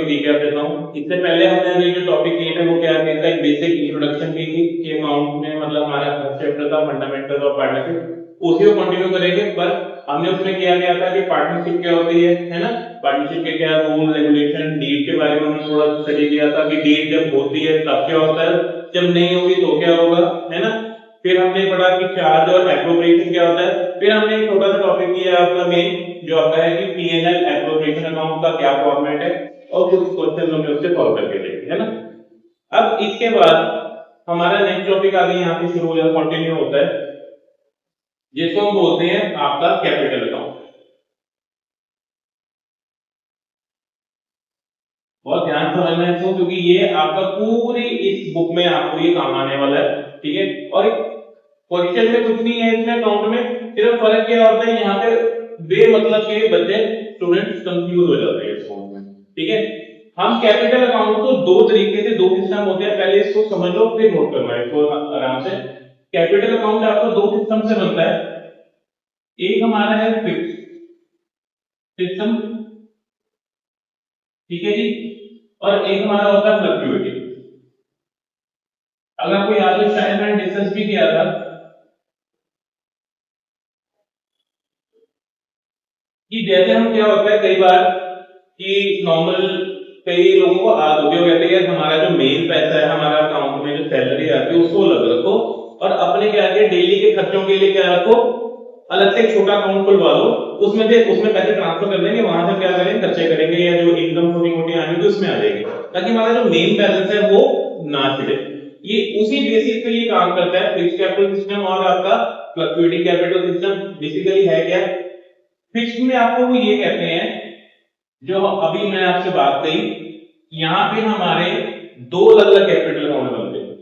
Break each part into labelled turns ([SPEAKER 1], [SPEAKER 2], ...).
[SPEAKER 1] Recap देता हूँ। इससे पहले हमने अभी जो टॉपिक लिए थे वो क्या है, इसका एक बेसिक इंट्रोडक्शन की थी कि अकाउंट में मतलब हमारा फर्स्ट चैप्टर था फंडामेंटल्स ऑफ पार्टनरशिप, उसी को कंटिन्यू करेंगे। पर हमने उसमें किया गया था कि पार्टनरशिप क्या होती है ना, पार्टनरशिप के क्या रूल रेगुलेशन, डीड के बारे में हमने थोड़ा स्टडी किया था कि डीड जब होती है तब क्या होता है, जब नहीं होगी तो क्या होगा, है ना। फिर हमने पढ़ा कि चार्ज और एप्रोप्रिएशन क्या होता है। फिर हमने एक छोटा सा टॉपिक किया आपका मेन, जो आपका है कि पीएनएल एप्रोप्रिएशन अकाउंट का क्या फॉर्मेट है, और कुछ क्वेश्चन हमने उससे सॉल्व करके देखे, है ना। अब इसके बाद हमारा नेक्स्ट टॉपिक आगे यहाँ पे शुरू हो जाता, कंटिन्यू होता है, जिसको हम बोलते हैं आपका कैपिटल अकाउंट। बहुत ध्यान से समझना है इसको, क्योंकि ये आपका पूरी इस बुक में आपको ये काम आने वाला है, ठीक है। और क्वेश्चन में कुछ नहीं है इसमें अकाउंट में, सिर्फ फर्क क्या होता है, यहाँ पे बेमतलब के बच्चे स्टूडेंट्स कंफ्यूज हो जाते हैं इस फॉर्म में, ठीक है। हम कैपिटल अकाउंट को दो तरीके से, दो सिस्टम होते हैं, पहले इसको समझो फिर नोट करना है इसको आराम से। कैपिटल अकाउंट आपको दो सिस्टम से बनता है, एक हमारा है फिक्स सिस्टम, ठीक है जी, और एक हमारा होता है फ्लक्चुएटिंग। अगर आपको याद हो शायद मैंने डिस्कस भी किया था कि जैसे हम क्या होता है कई बार कि नॉर्मल कई लोगों को आदत होती है, कहते हैं हमारा जो मेन पैसा है हमारा अकाउंट में जो सैलरी आती है उसको अलग रखो, और अपने क्या है डेली के खर्चों के लिए क्या रखो, अलग से एक छोटा अकाउंट खुलवा लो, उसमें पैसे ट्रांसफर कर देंगे, वहां से क्या करेंगे खर्चे करेंगे, या जो इनकम छोटी मोटी आनी होगी उसमें आ जाएगी, ताकि हमारा जो मेन बैलेंस है वो ना छिड़े। ये उसी बेसिस पे ये काम करता है फिक्स्ड कैपिटल सिस्टम और आपका फ्लक्चुएटिंग कैपिटल सिस्टम। बेसिकली है क्या, फिक्स्ड में आपको वो ये कहते हैं, जो अभी मैंने आपसे बात कही, यहां पे हमारे दो अलग अलग कैपिटल अकाउंट बनते हैं,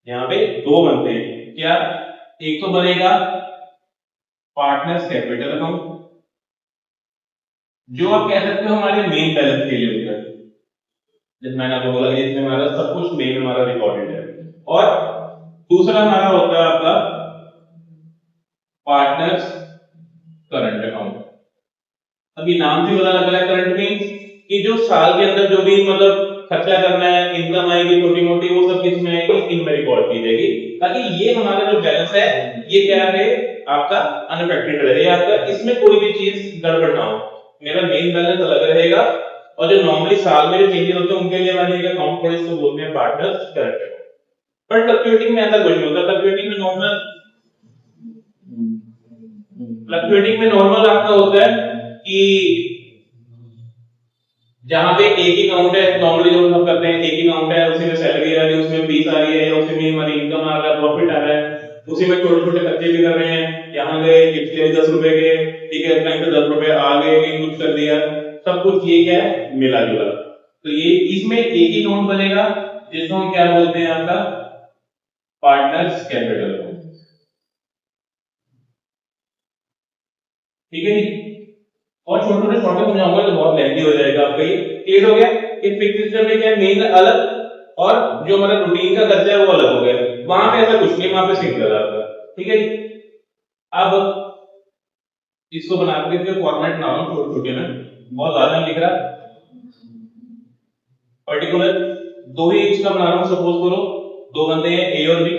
[SPEAKER 1] यहां पे दो बनते हैं क्या, एक तो बनेगा पार्टनर्स कैपिटल अकाउंट, जो आप कह सकते हो हमारे मेन बैलेंस के लिए होता है, जैसे मैंने आपको बोला इसमें हमारा सब कुछ मेन हमारा रिकॉर्डेड है, और दूसरा हमारा होता है आपका पार्टनर्स करंट अकाउंट। अभी नाम से पता लग रहा है करंट मींस कि जो साल के अंदर जो भी मतलब खर्चा करना है, इनकम आएगी छोटी मोटी, वो सब किसमें आएगी, इनमें रिकॉर्ड की जाएगी, ताकि ये हमारा जो बैलेंस है ये क्या है आपका अनअफेक्टेड रहे, आपका इसमें कोई भी चीज गड़बड़ ना हो, मेरा मेन बैलेंस अलग रहेगा, और जो नॉर्मली साल में जो चेंजेस होते हैं उनके लिए हमारे एक अकाउंट को इसको बोलते हैं पार्टनर्स करंट अकाउंट। पर फ्लक्चुएटिंग में ऐसा कुछ नहीं होता, फ्लक्चुएटिंग में नॉर्मल आपका होता है कि जहां पे एक ही अकाउंट है, नॉर्मली जो हम करते हैं एक ही अकाउंट है, उसी में सैलरी आ रही है, उसमें फीस आ रही है, या उसी में हमारी इनकम आ रहा है, प्रॉफिट आ रहा है, उसी में छोटे छोटे खर्चे भी कर रहे हैं, यहाँ गए पिछले 10 रुपए के, ठीक है, कहीं से 10 रुपए आ गए, कहीं कुछ कर दिया, सब कुछ ये क्या है मिला जुला। तो ये इसमें एक ही अकाउंट बनेगा जिसको हम क्या बोलते हैं आपका पार्टनर्स कैपिटल अकाउंट, ठीक है जी। और छोटे छोटे शॉर्ट समझाऊंगा तो बहुत लेंथी हो जाएगा आपका, ये क्लियर हो गया कि फिक्स सिस्टम में क्या मेन अलग, और जो हमारा रूटीन का खर्चा है वो अलग हो गया, वहां पे ऐसा कुछ नहीं, वहां पे सिंगल आपका, ठीक है जी। अब इसको बना के इसके फॉर्मेट ना हो छोटे छोटे में, बहुत ज्यादा नहीं लिख रहा, पर्टिकुलर दो ही इसका बना रहा हूं, सपोज करो दो बंदे हैं ए और बी,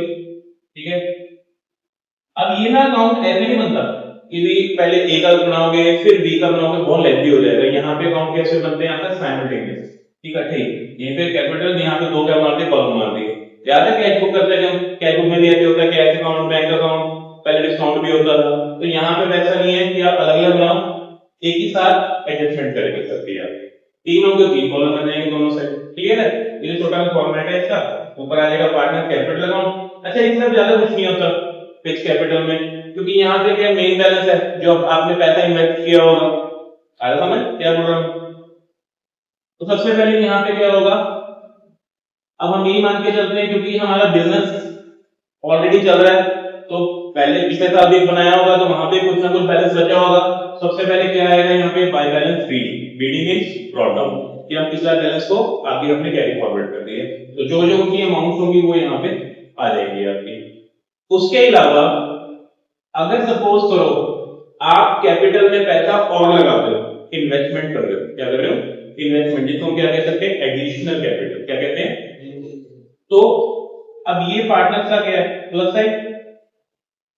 [SPEAKER 1] ठीक है। अब ये ना अकाउंट ऐसे नहीं बनता कि भी पहले ए का बनाओगे फिर बी का बनाओगे, बहुत लेंथी हो जाएगा। यहाँ पे अकाउंट कैसे बनते हैं आपका साइमल्टेनियस, ठीक है, ठीक, ये पे कैपिटल, यहाँ पे दो क्या मार दिए, कॉलम मार दिए, याद है कैश बुक करते हैं, कैश बुक में भी ऐसे होता है कैश अकाउंट बैंक अकाउंट, पहले डिस्काउंट भी होता था, तो यहाँ पे वैसा नहीं है कि आप अलग अलग बनाओ, एक ही साथ एडजस्टमेंट करके सकते हैं, तीनों के तीन कॉलम बन जाएंगे दोनों साइड, क्लियर है। ये छोटा सा फॉर्मेट है इसका, ऊपर आ जाएगा पार्टनर कैपिटल अकाउंट। अच्छा इसमें ज्यादा कुछ नहीं होता फिक्स कैपिटल में, क्योंकि यहाँ पे क्या मेन बैलेंस है जो आपने पैसा इन्वेस्ट किया होगा, आया समझ क्या बोल रहा हूँ। तो सबसे पहले यहाँ पे क्या होगा, अब हम यही मान के चलते हैं क्योंकि हमारा बिजनेस ऑलरेडी चल रहा है, तो पहले पिछले साल भी बनाया होगा तो वहां पे कुछ ना कुछ बैलेंस बचा होगा। सबसे पहले क्या आएगा यहाँ पे by balance BD, BD means brought down, कि हम पिछला बैलेंस को आगे अपने कैरी फॉरवर्ड कर दिए, तो जो जो उनकी अमाउंट होगी वो यहाँ पे आ जाएगी आपकी। उसके अलावा अगर सपोज करो आप कैपिटल में पैसा और लगाते हो, इन्वेस्टमेंट कर रहे हो, क्या कर रहे हो, इन्वेस्टमेंट, जिसको हम क्या कह सकते हैं, एडिशनल कैपिटल, क्या कहते हैं। तो अब ये पार्टनर्स का क्या है, प्लस साइड।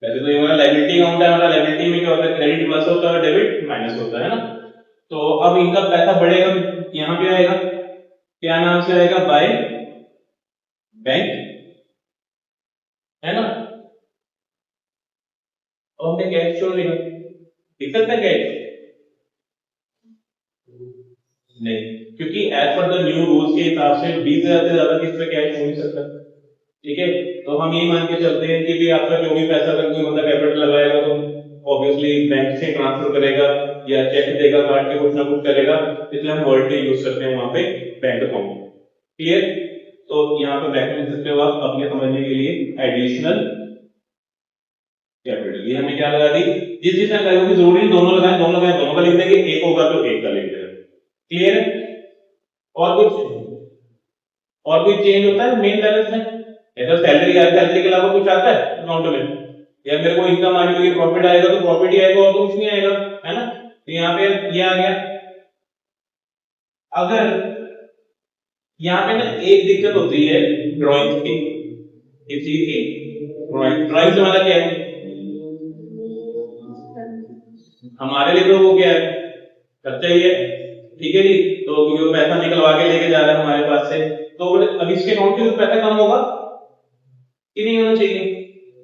[SPEAKER 1] वैसे तो ये हमारा लायबिलिटी अकाउंट है, हमारा लायबिलिटी में क्या होता है, क्रेडिट प्लस होता है, डेबिट माइनस होता है ना। तो अब इनका पैसा बढ़ेगा, यहाँ पे आएगा, क्या नाम से आएगा, बाय बैंक, है ना। और हमने कैश छोड़ दिया, दिख सकता है कैश नहीं, क्योंकि as per the new rules के हिसाब से 20,000 से ज्यादा किस पे कैश हो नहीं सकता। ठीक है, तो हम ये मान के चलते हैं कि भी आपका जो भी पैसा अगर कोई बंदा कैपिटल लगाएगा तो ऑब्वियसली बैंक से ट्रांसफर करेगा या चेक देगा, काट के कुछ ना कुछ करेगा, इसलिए हम वर्ड के यूज करते हैं वहां पे बैंक अकाउंट। क्लियर, तो यहाँ पे बैंक लिख सकते हो आप अपने समझने के लिए, एडिशनल कैपिटल। ये हमने क्या लगा दी, जिस जिसने लगाई होगी, जरूरी नहीं दोनों लगाए, दोनों लगाए दोनों का लिख देंगे, एक होगा तो एक का लिख देंगे। क्लियर है, और कोई चेंज होता है मेन बैलेंस में, ऐसा सैलरी या सैलरी के अलावा कुछ आता है अकाउंट में, या मेरे को इनकम आ रही है, प्रॉफिट आएगा तो प्रॉफिट ही आएगा और तो कुछ नहीं आएगा, है ना। तो यहाँ पे ये आ गया। अगर यहाँ पे ना एक दिक्कत होती है ड्राइंग की, किसी की ड्राइंग से मतलब क्या है, हमारे लिए तो वो क्या है, खर्चा ही है। ठीक है जी, तो क्योंकि वो पैसा निकलवा के लेके जा रहा है हमारे पास से, तो अब इसके अकाउंट में पैसा कम होगा कि नहीं होना चाहिए।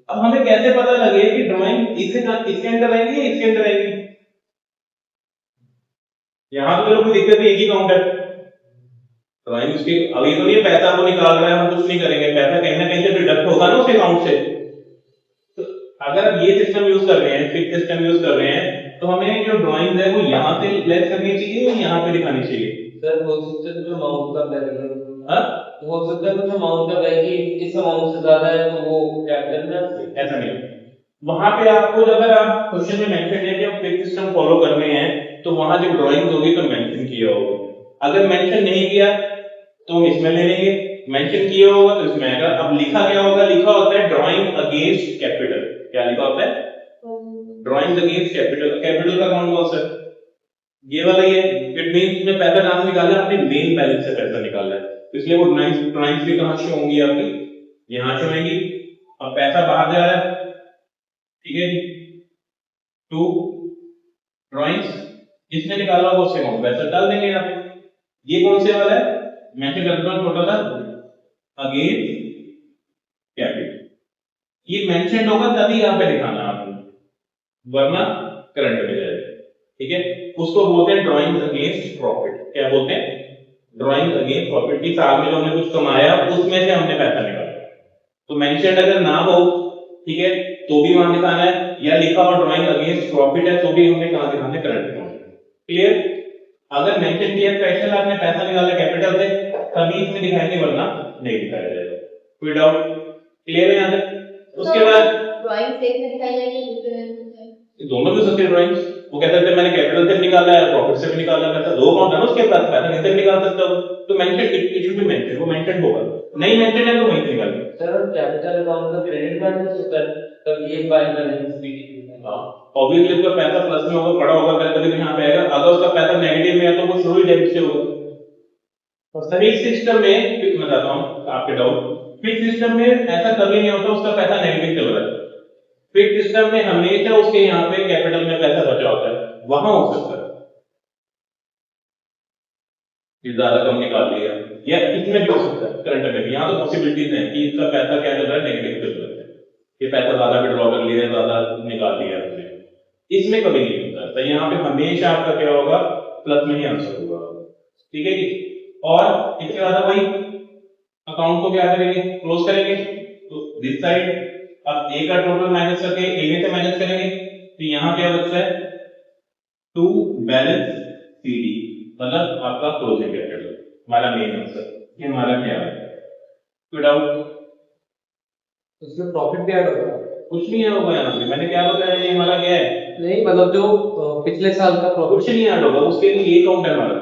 [SPEAKER 1] अब हमें कैसे पता लगे कि ड्राइंग इसके अंदर आएगी या इसके अंदर आएगी। यहां तो कोई दिक्कत नहीं, एक ही अकाउंट है, ड्राइंग उसकी अभी तो नहीं पैसा वो निकाल रहा है, हम कुछ नहीं करेंगे, पैसा कहीं ना कहीं से डिडक्ट होगा ना उसके अकाउंट से। तो अगर ये सिस्टम यूज कर रहे हैं, फिक्स सिस्टम यूज कर रहे हैं, तो हमें जो ड्राइंग है वो यहाँ से लेस करनी चाहिए या यहाँ पे दिखानी चाहिए।
[SPEAKER 2] सर हो सकता है तो अमाउंट का बैलेंस,
[SPEAKER 1] हाँ
[SPEAKER 2] हो सकता है तो अमाउंट का बैलेंस कि इस अमाउंट से ज्यादा है तो वो कैपिटल में,
[SPEAKER 1] ऐसा नहीं, वहां पे आपको अगर आप क्वेश्चन में मेंशन है कि आप फिक्स सिस्टम फॉलो कर रहे हैं, तो वहां जब ड्राइंग होगी तो मेंशन किया होगा। अगर मेंशन नहीं किया तो हम इसमें ले लेंगे, मेंशन किया होगा तो इसमें आएगा। अब लिखा क्या होगा, लिखा होता है ड्राइंग अगेंस्ट कैपिटल। क्या लिखा होता है, ड्राइंग अगेंस्ट कैपिटल। कैपिटल का अकाउंट कौन सा है, ये वाला ही है। इट मींस इसमें पैसा कहां से निकालना है, अपने मेन बैलेंस से पैसा निकालना है, तो इसलिए वो ड्राइंग्स भी कहां से होंगी आपकी, यहां से होंगी। अब पैसा बाहर जा रहा है, ठीक है जी, टू ड्राइंग्स, जिसने निकाला होगा उससे अकाउंट पैसा डाल देंगे यहाँ पे। ये कौन से वाला है, मेंशन कर दूंगा छोटा सा, अगेंस्ट कैपिटल। ये मेंशन होगा तभी यहाँ पे दिखाना आपने, वरना करंट में जाएगा। ठीक है, उसको बोलते हैं ड्राइंग अगेंस्ट प्रॉफिट। क्या बोलते हैं, ड्राइंग अगेंस्ट प्रॉफिट। की साल में जो हमने कुछ कमाया उसमें से हमने पैसा निकाला, तो मेंशन अगर ना हो, ठीक है, तो भी वहां दिखाना है, या लिखा हो ड्राइंग अगेंस्ट प्रॉफिट है तो भी हमने कहां दिखाना है, करंट अकाउंट। क्लियर, अगर मेंशन किया स्पेशल आपने पैसा निकाला कैपिटल से तभी इसमें दिखाएंगे, वरना नहीं दिखाया जाएगा। कोई डाउट, क्लियर है यहाँ तक। उसके बाद
[SPEAKER 3] ड्राइंग सेट में दिखाई जाएगी,
[SPEAKER 1] दोनों भी सकते ड्राइंग्स, वो कहते हैं मैंने कैपिटल से निकाला है, प्रॉफिट से भी निकाला है, पैसा दो अकाउंट है ना उसके पास, पैसा नहीं से भी निकाल सकता हूं, तो mention it should be mention, वो मेंशन होगा, नहीं मेंशन है तो वहीं से निकाल।
[SPEAKER 2] सर कैपिटल अकाउंट का क्रेडिट बैलेंस होता है, तब ये बाय बैलेंस भी
[SPEAKER 1] ऑब्वियसली उसका पैसा प्लस में होगा, बड़ा होगा, तभी तो यहाँ पे आएगा। अगर उसका पैसा नेगेटिव में है तो वो शुरू ही डेबिट से होगा। और सभी सिस्टम में मैं बताता हूँ आपके डाउट, फिक्स सिस्टम में ऐसा कभी नहीं होता उसका पैसा नेगेटिव चल रहा है। फिक्स सिस्टम में हमेशा उसके यहाँ पे कैपिटल में पैसा बचा होता है, वहां हो सकता है कि ज्यादा कम निकाल लिया, या इसमें भी हो सकता है करंट में भी। यहाँ तो पॉसिबिलिटीज है कि इसका पैसा क्या चल रहा है, नेगेटिव चल रहा है, ये पैसा ज्यादा विड्रॉ कर लिया, ज्यादा निकाल लिया हमने, इसमें कभी नहीं होता। तो यहाँ पे हमेशा आपका क्या होगा, प्लस में ही आंसर होगा। ठीक है जी, और इसके बाद वही अकाउंट को क्या करेंगे, क्लोज करेंगे, तो दिस साइड अब ए का टोटल माइनस करके ए से माइनस करेंगे, तो यहाँ क्या बचता है, टू बैलेंस सीडी, मतलब आपका क्लोजिंग कैपिटल, हमारा मेन आंसर। ये हमारा क्या है, कोई डाउट।
[SPEAKER 2] उसमें प्रॉफिट भी ऐड होगा,
[SPEAKER 1] कुछ नहीं होगा यहाँ पे, मैंने क्या बताया, ये हमारा क्या है,
[SPEAKER 2] नहीं मतलब जो पिछले साल का
[SPEAKER 1] कुछ
[SPEAKER 2] प्रॉफिट
[SPEAKER 1] नहीं ऐड होगा, उसके लिए ये अकाउंट है हमारा।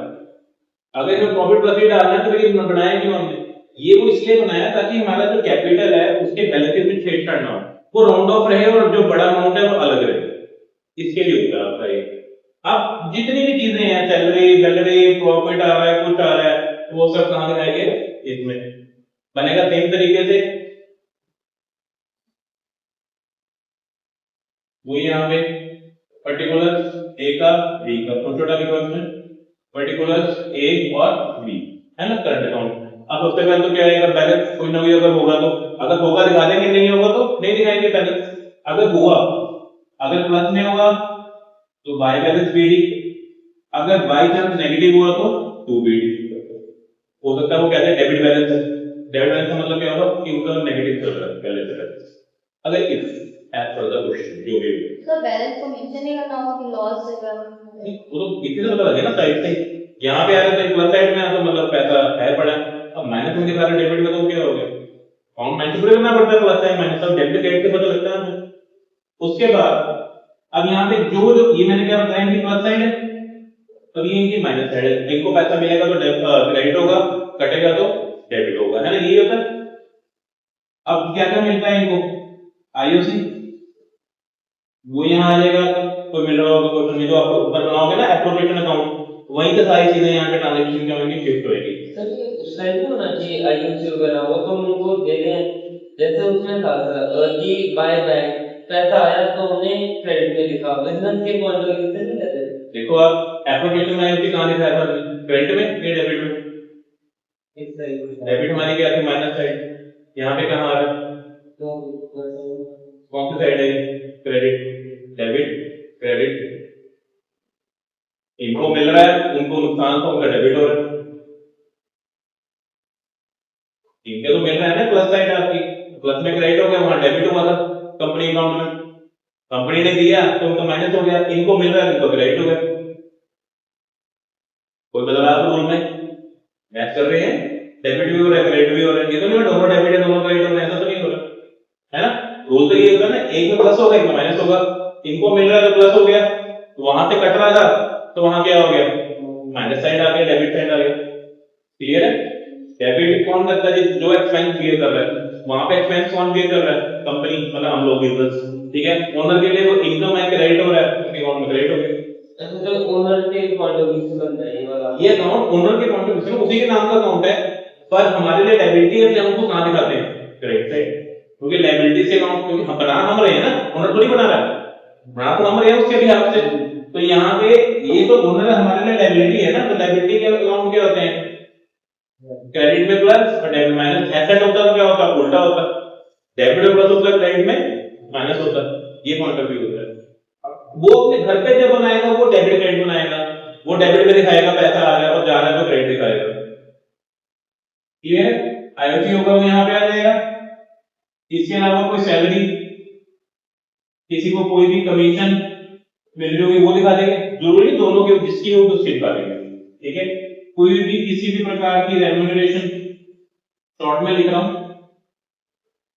[SPEAKER 1] अगर इसमें प्रॉफिट प्रॉफिट डालना है तो ये बनाया क्यों हमने, ये वो इसलिए बनाया ताकि हमारा जो कैपिटल है उसके बैलेंस में छेड़छाड़ ना हो, वो राउंड ऑफ रहे और जो बड़ा अमाउंट है वो अलग रहे, इसके लिए होता है आपका ये। अब जितनी भी चीजें हैं, सैलरी, प्रॉफिट आ रहा है, कुछ आ रहा है, तो वो सब कहाँ दिखाएंगे, इसमें बनेगा सेम तरीके से। वो यहाँ पे पर्टिकुलर ए का बी का छोटा लिखा इसमें, पर्टिकुलर ए और बी, है ना, करंट अकाउंट। अब सबसे पहले तो क्या आएगा, बैलेंस कोई ना कोई अगर होगा तो, अगर होगा दिखा देंगे, नहीं होगा तो नहीं दिखाएंगे बैलेंस। अगर हुआ, अगर प्लस में होगा तो बाय बैलेंस बीडी, अगर बाई चांस नेगेटिव हुआ तो टू बीडी। हो सकता है वो कहते हैं डेबिट बैलेंस है, डेबिट बैलेंस का मतलब क्या होगा कि उनका नेगेटिव चल रहा है पहले से। अगर if as per the question जो भी हो,
[SPEAKER 3] तो बैलेंस को मेंशन नहीं करना होगा कि लॉस से
[SPEAKER 1] नहीं, वो तो इतने से पता लगे ना साइड से, यहाँ पे आ रहा है प्लस साइड में, तो मतलब पैसा है पड़ा, अब माइनस में दिखा रहा है डेबिट में, तो क्या हो गया, अकाउंट मैनिपुलेट करना पड़ता है प्लस साइड माइनस, अब डेबिट क्रेडिट से पता लगता है हमें। उसके बाद अब यहाँ पे जो जो ये मैंने क्या बताया, इनकी प्लस साइड है, अब ये इनकी माइनस साइड है, इनको पैसा मिलेगा तो क्रेडिट होगा, कटेगा तो डेबिट होगा, है ना, यही होता है। अब क्या क्या मिलता है इनको, आईओसी वो यहाँ आ जाएगा, कोई मिल रहा होगा क्वेश्चन में, जो आप ऊपर बनाओगे ना एप्रोप्रिएशन अकाउंट, वहीं से सारी चीजें यहाँ पे ट्रांजैक्शन क्या होंगी, शिफ्ट होएगी।
[SPEAKER 2] सर ये उस टाइम पे होना चाहिए आईयूसी वगैरह, वो तो हम उनको दे दें, जैसे उसमें था सर कि बाय बैंक पैसा आया तो हमने क्रेडिट में लिखा, बिजनेस के पॉइंट ऑफ व्यू से नहीं कहते।
[SPEAKER 1] देखो आप एप्रोप्रिएशन में आईओसी कहाँ लिखा है, क्रेडिट में या डेबिट में,
[SPEAKER 2] इस साइड
[SPEAKER 1] डेबिट हमारी क्या थी, माइनस साइड, यहाँ पे कहाँ आ रहा है,
[SPEAKER 2] तो
[SPEAKER 1] कौन सी साइड है, क्रेडिट, डेबिट, क्रेडिट, इनको मिल रहा है, उनको नुकसान तो उनका डेबिट हो रहा है, इनके तो मिल रहा है ना प्लस साइड आपकी, प्लस में क्रेडिट हो गया, वहां डेबिट हुआ था कंपनी अकाउंट में, कंपनी ने दिया तो उनका माइनस हो गया, इनको मिल रहा है, इनको क्रेडिट हो गया। कोई बदलाव रूल में मैच कर रहे हैं, डेबिट भी हो रहा है, क्रेडिट भी हो रहा है, ये तो नहीं दोनों डेबिट है दोनों क्रेडिट हो रहे हैं, ऐसा तो नहीं हो रहा है ना। रूल तो ये होगा ना, एक में प्लस होगा एक में माइनस होगा, इनको मिल रहा है तो प्लस हो गया, तो वहां से कट रहा था तो वहां क्या हो गया, माइनस साइड आ गया, डेबिट साइड आ गया। क्लियर है, डेबिट कौन करता है, जो एक्सपेंस बियर कर रहा है, वहां पे एक्सपेंस कौन बियर कर रहा है, कंपनी, मतलब हम लोग बिजनेस, ठीक है, ओनर के लिए वो इनकम है, क्रेडिट हो रहा है, उनके अकाउंट में क्रेडिट हो गया।
[SPEAKER 2] तो ओनर के पॉइंट ऑफ व्यू से बनता है ये वाला,
[SPEAKER 1] ये अकाउंट ओनर के पॉइंट ऑफ व्यू से उसी के नाम का अकाउंट है, पर हमारे लिए लायबिलिटी है, हम उसको कहां दिखाते हैं, क्रेडिट साइड, क्योंकि लायबिलिटी से अकाउंट, क्योंकि हम बना हम रहे हैं ना, ओनर थोड़ी बना रहा है, बना तो हम रहे हैं उसके भी हाथ से, तो यहाँ पे ये तो ओनर हमारे लिए लायबिलिटी है ना, तो लायबिलिटी के अकाउंट क्या होते हैं, क्रेडिट में प्लस और डेबिट माइनस, एसेट होता है क्या होता है, उल्टा होता है, डेबिट में प्लस होता है, क्रेडिट में माइनस होता है, ये पॉइंट ऑफ व्यू होता है। वो अपने घर पे जब बनाएगा वो डेबिट क्रेडिट बनाएगा, वो डेबिट में दिखाएगा पैसा आ रहा है और जा रहा है तो क्रेडिट दिखाएगा। ये आईओसी होगा वो यहाँ पे आ जाएगा। इसके अलावा कोई सैलरी, किसी को कोई भी कमीशन मिल रही होगी वो दिखा देंगे, जरूरी नहीं दोनों के जिसकी हो उसकी दिखा देंगे, ठीक है। कोई भी किसी भी प्रकार की रेम्यूनरेशन, शॉर्ट में लिख रहा हूं,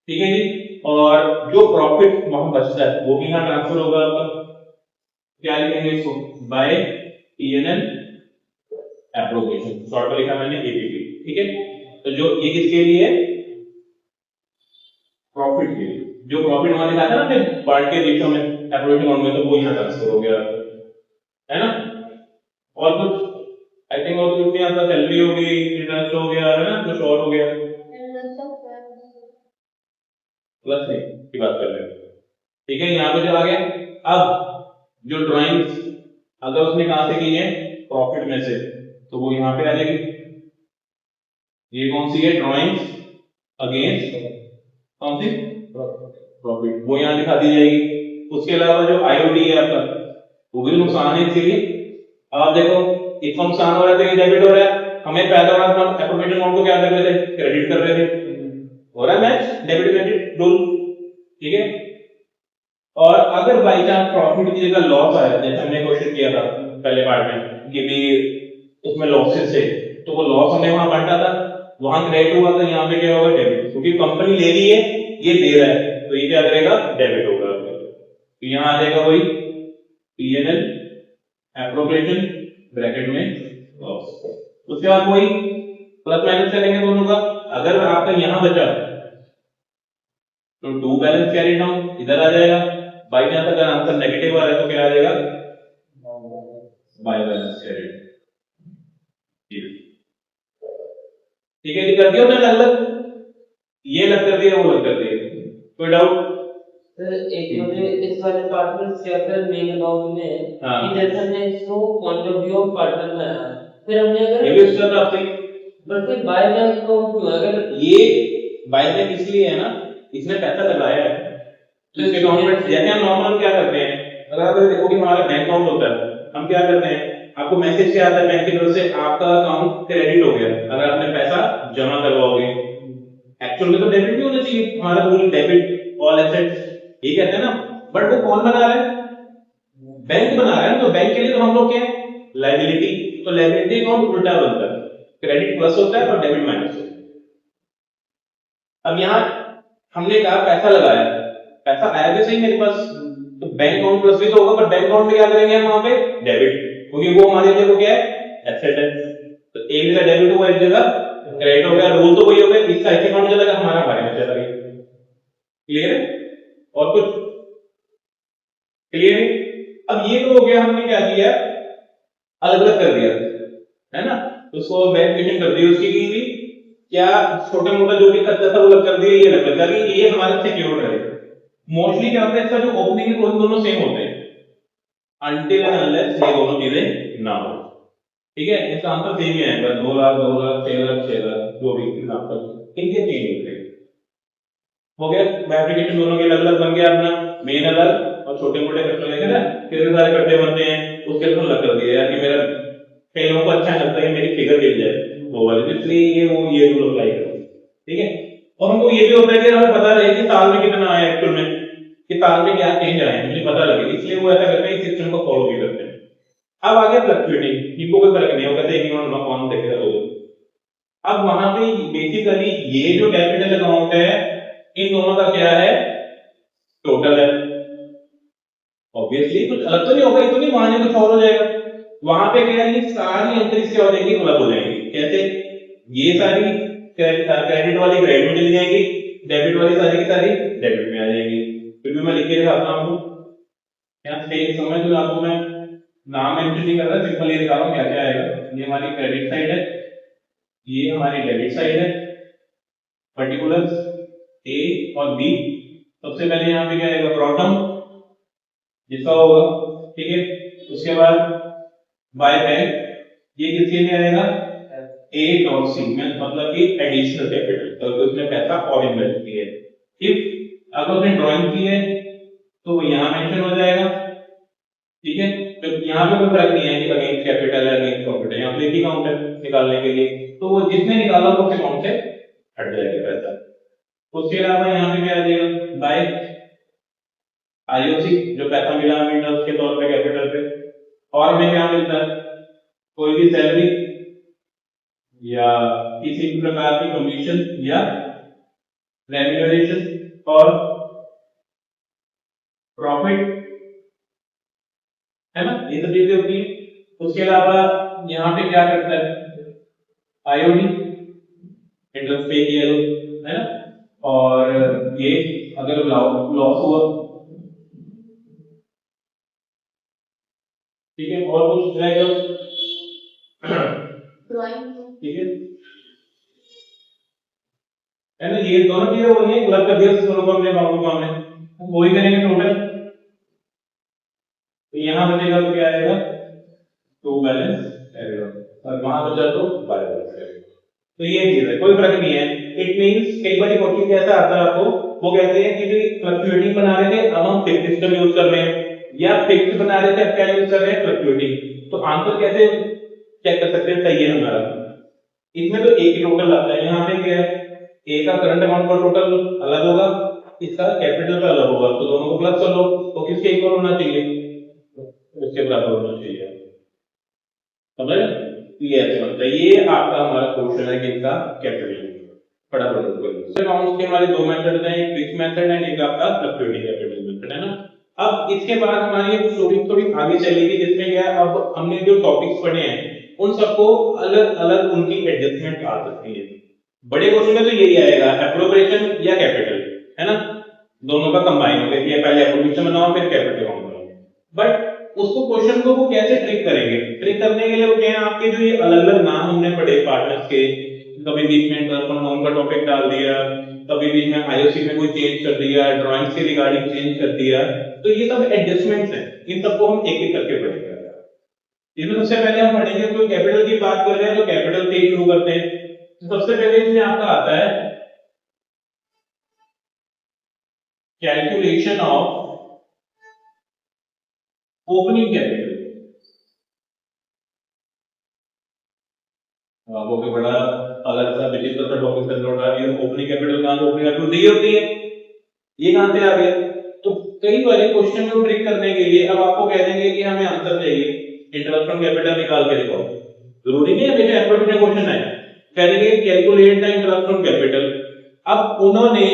[SPEAKER 1] ठीक है जी, और जो प्रॉफिट वहां बचता है वो भी यहाँ ट्रांसफर होगा आपका, क्या लिखेंगे इसको, बाय पीएनएल एप्रोप्रिएशन, शॉर्ट में लिखा मैंने एपीपी, ठीक है। तो जो ये किसके लिए है, प्रॉफिट के लिए, जो प्रॉफिट वहां लिखा था ना अपने पार्ट के रेशियो में एप्रोप्रिएशन अमाउंट में, तो वो यहाँ ट्रांसफर हो गया, है ना। और कुछ आई थिंक और कुछ नहीं आता, सैलरी हो गई, इंटरेस्ट हो गया, है ना, कुछ और हो गया, प्लस नहीं की बात कर रहे हैं, ठीक है। यहाँ पे जो आ गया, अब जो ड्राइंग्स अगर उसने कहां से की है, प्रॉफिट में से, तो वो यहाँ पे आ जाएगी, ये कौन सी है, ड्राइंग्स अगेंस्ट कौन सी, प्रॉफिट, वो यहाँ दिखा दी जाएगी। उसके अलावा जो आईओडी है आपका वो भी नुकसान है, इसीलिए अब आप देखो एक नुकसान हो रहा है तो ये डेबिट हो रहा है, हमें पैदा हो रहा था, हम एप्रोप्रिएशन अमाउंट को क्या कर रहे थे, क्रेडिट कर रहे थे, हो रहा है मैच, डेबिट क्रेडिट रूल, ठीक है। और अगर बाई चांस प्रॉफिट की जगह लॉस आया, जैसे हमने क्वेश्चन किया था पहले पार्ट में कि भी उसमें लॉसेस थे, तो वो लॉस हमने वहां बांटा था, वहां क्रेडिट हुआ था, यहाँ पे क्या होगा, डेबिट, क्योंकि कंपनी ले रही है, ये दे रहा है, तो ये क्या करेगा, डेबिट होगा। तो यहाँ आ जाएगा वही पीएनएल एप्रोप्रिएशन ब्रैकेट में लॉस, उसके बाद वही प्लस माइनस करेंगे दोनों का, अगर आपका यहाँ बचा तो टू बैलेंस कैरी डाउन इधर आ जाएगा, बाई चांस अगर आंसर नेगेटिव आ रहा है तो क्या आ जाएगा, बाय बैलेंस कैरी, ठीक है, ये कर दिया उसने अलग अलग, ये अलग कर दिया, वो अलग कर दिया। कोई डाउट?
[SPEAKER 2] सर एक मुझे इस वाले पार्ट में चैप्टर मेन अकाउंट में
[SPEAKER 1] हाँ।
[SPEAKER 2] कि जैसे हमने इसको point of view of partner बनाया, फिर हमने
[SPEAKER 1] ये
[SPEAKER 2] अगर
[SPEAKER 1] भी उसका था आपसे,
[SPEAKER 2] बल्कि बाय बैंक अकाउंट क्यों, अगर
[SPEAKER 1] ये बाय बैंक इसलिए है ना, इसने पैसा लगाया है तो इसके अकाउंट में, जैसे हम नॉर्मल क्या करते हैं, अगर आप देखो कि हमारा बैंक अकाउंट होता है, हम क्या करते हैं, आपको मैसेज क्या आता है बैंक की तरफ से, आपका अकाउंट क्रेडिट हो गया, अगर आपने पैसा जमा करवाओगे। एक्चुअल में तो डेबिट भी होना चाहिए, हमारा पूरी डेबिट ऑल एसेट्स, ये कहते हैं ना, बट वो कौन बना रहा है, बैंक बना रहा है। तो बैंक के लिए तो हम लोग क्या है, लायबिलिटी, तो लायबिलिटी अकाउंट उल्टा बनता है, क्रेडिट प्लस होता है और डेबिट माइनस होता है। अब यहाँ हमने कहा पैसा लगाया, पैसा आया भी सही मेरे पास, तो बैंक अकाउंट प्लस भी तो होगा, पर बैंक अकाउंट में क्या करेंगे हम वहां पे, डेबिट, क्योंकि वो हमारे लिए वो क्या है, एसेट है। तो एक जगह डेबिट हुआ, एक जगह क्रेडिट हो गया, रूल तो वही हो गया, इसका एक अकाउंट चला गया, हमारा हमारे में चला गया। क्लियर है? और कुछ क्लियर है? अब ये तो हो गया, हमने क्या किया, अलग अलग कर दिया, है ना, उसको वेरिफिकेशन कर दी उसकी की भी, क्या छोटा मोटा जो भी खर्चा था वो अलग कर दिया, ये अलग कर दिया कि ये हमारा सिक्योर रहे। मोस्टली क्या होता है, इसका जो ओपनिंग है दोनों सेम होते हैं, अनटिल एंड अनलेस ये दोनों चीजें ना हो। ठीक है, इसका आंसर सेम ही आएगा, 2 लाख 2 लाख 6 लाख 6 लाख, जो भी एग्जांपल इनके चेंज होते हैं। हो गया, वेरिफिकेशन दोनों के अलग अलग बन गया, अपना मेन अलग और छोटे मोटे खर्चे लेके ना कितने सारे खर्चे बनते हैं उसके अलग कर दिया, यानी मेरा कई लोगों को अच्छा लगता है कि मेरी फिगर गिर जाए वो वाले, इसलिए ये रूल अप्लाई करो। ठीक है, और हमको ये भी होता है कि हमें पता रहे कि साल में कितना आया एक्चुअल में, कि साल में क्या चेंज आए, मुझे पता लगे, इसलिए वो ऐसा करते हैं, इस सिस्टम को फॉलो भी करते हैं। अब आगे फ्लक्चुएटिंग, इनको कोई फर्क नहीं होगा, एक अकाउंट कौन देखेगा तो। अब वहां पे बेसिकली ये जो कैपिटल अकाउंट है, इन दोनों का क्या है, टोटल है। ऑब्वियसली कुछ अलग तो नहीं होगा, ये तो नहीं वहां कुछ और हो जाएगा, वहां पे क्या है, ये सारी एंट्रीज क्या हो जाएंगी, अलग हो जाएंगी। कैसे? ये सारी क्रेडिट वाली क्रेडिट में चली जाएंगी, डेबिट वाली सारी की सारी डेबिट में आ जाएंगी। फिर भी मैं लिख के दिखाता हूं, यहाँ से समझ लो, आपको मैं नाम मेंशन नहीं कर रहा, सिंपल ये दिखा रहा हूं क्या क्या आएगा। ये हमारी क्रेडिट साइड है, ये हमारी डेबिट साइड है, पर्टिकुलर्स ए और बी। सबसे पहले यहाँ पे क्या आएगा, प्रॉटम जिसका होगा, ठीक है, उसके बाद बाय बैंक, ये किसके लिए आएगा, ए डॉट सी में, मतलब कि एडिशनल कैपिटल, तो उसने पैसा और इन्वेस्ट किया है। इफ अगर उसने ड्राइंग की है तो वो यहाँ मेंशन हो जाएगा। ठीक है, तो यहाँ पे कोई फर्क नहीं है कि अगेंस्ट कैपिटल है अगेंस्ट प्रॉफिट है, यहाँ पे एक ही अकाउंट है निकालने के लिए, तो वो जिसने निकाला वो अकाउंट से हट जाएगा पैसा। उसके अलावा यहाँ पे क्या आ जाएगा, बाय आईओसी, जो पैसा मिला हमें इंटरेस्ट के तौर पे कैपिटल पे, और हमें क्या मिलता है, कोई भी सैलरी या किसी भी प्रकार की कमीशन या रेम्यूनरेशन और प्रॉफिट, है ना, ये सब चीजें होती है। उसके अलावा यहाँ पे क्या करता है, आईओडी, इंटरेस्ट पे किया है ना, और ये अगर लॉस हुआ, ठीक है, और कुछ रहेगा, ठीक है ना, ये दोनों चीजें वही है, क्लब कर दिया दोनों को हमने अकाउंट को हमने वही करेंगे टोटल। तो यहाँ बचेगा तो क्या आएगा, टू बैलेंस एरेगा, और वहां बचा तो बाय बैलेंस एरेगा। तो ये चीज है, कोई फर्क नहीं है। इट मींस कई बार क्वेश्चन कैसा आता है आपको, वो कहते हैं कि फ्लक्चुएटिंग बना रहे थे, अब हम फिक्स सिस्टम यूज कर रहे हैं, या फिक्स बना रहे थे अब क्या यूज कर रहे हैं, फ्लक्चुएटिंग। तो आंसर कैसे चेक कर सकते हैं सही है हमारा, इसमें तो एक ही टोटल आता है, यहाँ पे क्या है, ए का करंट अमाउंट का टोटल अलग होगा, इसका कैपिटल का अलग होगा, तो दोनों को प्लस कर लो, तो किसके इक्वल होना चाहिए, उसके बराबर होना चाहिए। समझ? ये ऐसे बनता है, ये आपका हमारा क्वेश्चन है किसका, कैपिटल। फटाफट उसको अकाउंट्स के हमारे दो मेथड हैं, एक फिक्स मेथड है, एक आपका फ्लक्चुएटिंग कैपिटल मेथड है ना। अब इसके बाद हमारी थोड़ी थोड़ी आगे चलेगी, जिसमें क्या है, अब हमने जो टॉपिक्स पढ़े हैं उन सबको अलग अलग उनकी एडजस्टमेंट आ सकती है। बड़े क्वेश्चन में तो यही आएगा, एप्रोप्रिएशन या कैपिटल, है ना, दोनों का कंबाइन हो गया, पहले एप्रोप्रिएशन बनाओ फिर कैपिटल बनाओ। बट उसको क्वेश्चन को वो कैसे ट्रिक करेंगे, ट्रिक करने के लिए वो क्या है, आपके जो ये अलग अलग नाम हमने पढ़े पार्टनर्स के, कभी बीच में इंटरफंड लोन का टॉपिक डाल दिया, कभी बीच में आईओसी में कोई चेंज कर दिया, ड्राइंग्स के रिगार्डिंग चेंज कर दिया, तो ये सब एडजस्टमेंट्स हैं, इन सबको हम एक एक करके पढ़ेंगे। इसमें सबसे पहले हम पढ़ेंगे, तो कैपिटल की बात कर रहे हैं तो कैपिटल से ही शुरू करते हैं। तो सबसे पहले इसमें आपका आता है कैलकुलेशन ऑफ ओपनिंग कैपिटल। आपको भी बड़ा अलग सा विचित्र सा टॉपिक चल रहा है, ओपनिंग कैपिटल कहां से, ओपनिंग कैपिटल दी होती है, ये कहां से आ गया? तो कई बार क्वेश्चन को ट्रिक करने के लिए अब आपको कह देंगे कि हमें आंसर चाहिए, इंटरप्शन कैपिटल निकाल के दिखाओ। जरूरी नहीं है कि एफर्ट में क्वेश्चन आए, कह देंगे कैलकुलेट द इंटरप्शन कैपिटल। अब उन्होंने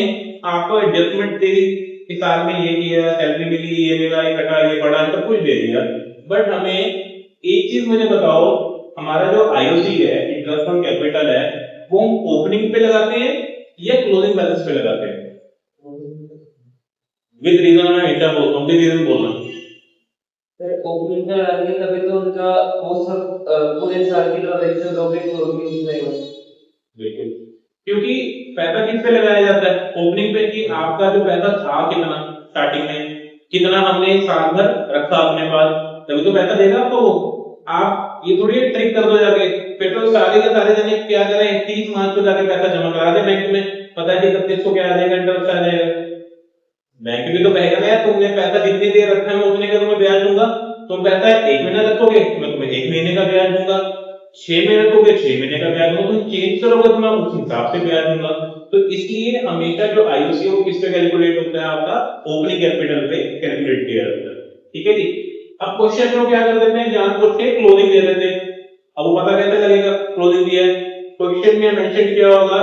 [SPEAKER 1] आपको एडजस्टमेंट थ्योरी के साथ में ये किया, सैलरी मिली, ये मिला, ये कटा, ये बढ़ा, सब कुछ दे दिया, बट हमें एक चीज मुझे बताओ, हमारा जो आईओसी है, इंटरप्शन कैपिटल है, वो हम ओपनिंग पे लगाते हैं या क्लोजिंग बैलेंस पे लगाते हैं? विद रीजन मैं हमेशा बोलता हूँ, विद रीजन बोलना।
[SPEAKER 2] ओपनिंग का लगाएंगे तभी तो उनका वो सब पूरे साल की ट्रांजैक्शन टॉपिक होगी उसमें।
[SPEAKER 1] बिल्कुल, क्योंकि पैसा किस पे लगाया जाता है? ओपनिंग पे, कि आपका जो पैसा था कितना स्टार्टिंग में, कितना हमने साल भर रखा अपने पास, तभी तो पैसा देगा आपको वो। आप ये थोड़ी ट्रिक कर दो जाके, फिर तो सारे के सारे जने क्या करें, 30 मार्च को जाके पैसा जमा करा दे बैंक में, पता है 31 को क्या आ जाएगा, इंटरेस्ट आ जाएगा। बैंक भी तो कहेगा ना यार तुमने पैसा जितनी देर रखा है मैं उतने का तुम्हें ब्याज दूंगा। तुम पैसा 1 महीना रखोगे मैं तुम्हें 1 महीने का ब्याज दूंगा, 6 महीने रखोगे 6 महीने का ब्याज दूंगा, तुम चेंज करोगे तो मैं उस हिसाब से ब्याज दूंगा। तो इसलिए हमेशा जो आईओसी है वो किस पे कैलकुलेट होता है? आपका ओपनिंग कैपिटल पे कैलकुलेट किया जाता है। ठीक है जी। अब क्वेश्चन में क्या कर देते हैं, जानबूझ के क्लोजिंग दे देते हैं। अब वो पता कैसे लगेगा क्लोजिंग दिया है? क्वेश्चन में मेंशन किया होगा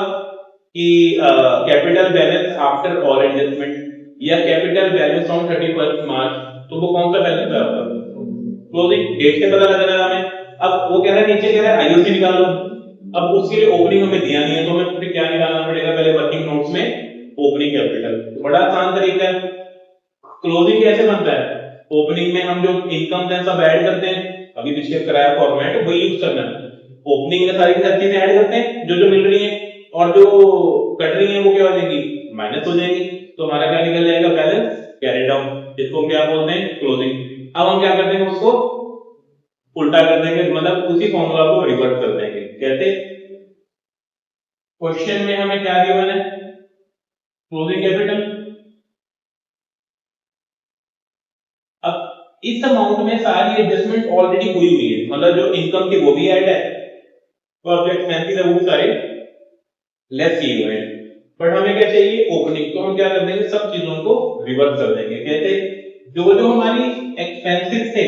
[SPEAKER 1] कि capital balance after all adjustment या कैपिटल बैलेंस ऑन 31 मार्च, तो वो कौन सा बैलेंस है आपका? क्लोजिंग डेट से पता लग रहा है हमें। अब वो कह रहा है, नीचे कह रहा है आईओसी निकालो, अब उसके लिए ओपनिंग हमें दिया नहीं है, तो हमें फिर क्या निकालना पड़ेगा? पहले वर्किंग नोट्स में ओपनिंग कैपिटल। बड़ा आसान तरीका है। क्लोजिंग कैसे बनता है? ओपनिंग में हम जो इनकम है सब ऐड करते हैं, अभी पिछले कराया फॉर्मेट वही यूज करना है। ओपनिंग में सारी चीजें ऐड करते हैं जो जो मिल रही है, और जो कट रही है वो क्या हो जाएगी? माइनस हो जाएगी। तो हमारा क्या निकल जाएगा? बैलेंस कैरी डाउन, जिसको क्या बोलते हैं? क्लोजिंग। अब हम क्या कर देंगे? उसको उल्टा कर देंगे, मतलब उसी फॉर्मूला को रिवर्ट कर देंगे। कैसे? क्वेश्चन में हमें क्या गिवन है? Closing capital. अब इस अमाउंट में सारी एडजस्टमेंट ऑलरेडी हुई हुई है, मतलब जो इनकम थी वो भी ऐड है, तो अब जो एक्सपेंसेस है वो भी सारे लेस किए हुए हैं। बट हमें क्या चाहिए? ओपनिंग। तो हम क्या कर देंगे? सब चीजों को रिवर्स कर देंगे। कैसे? जो जो हमारी एक्सपेंसेस थे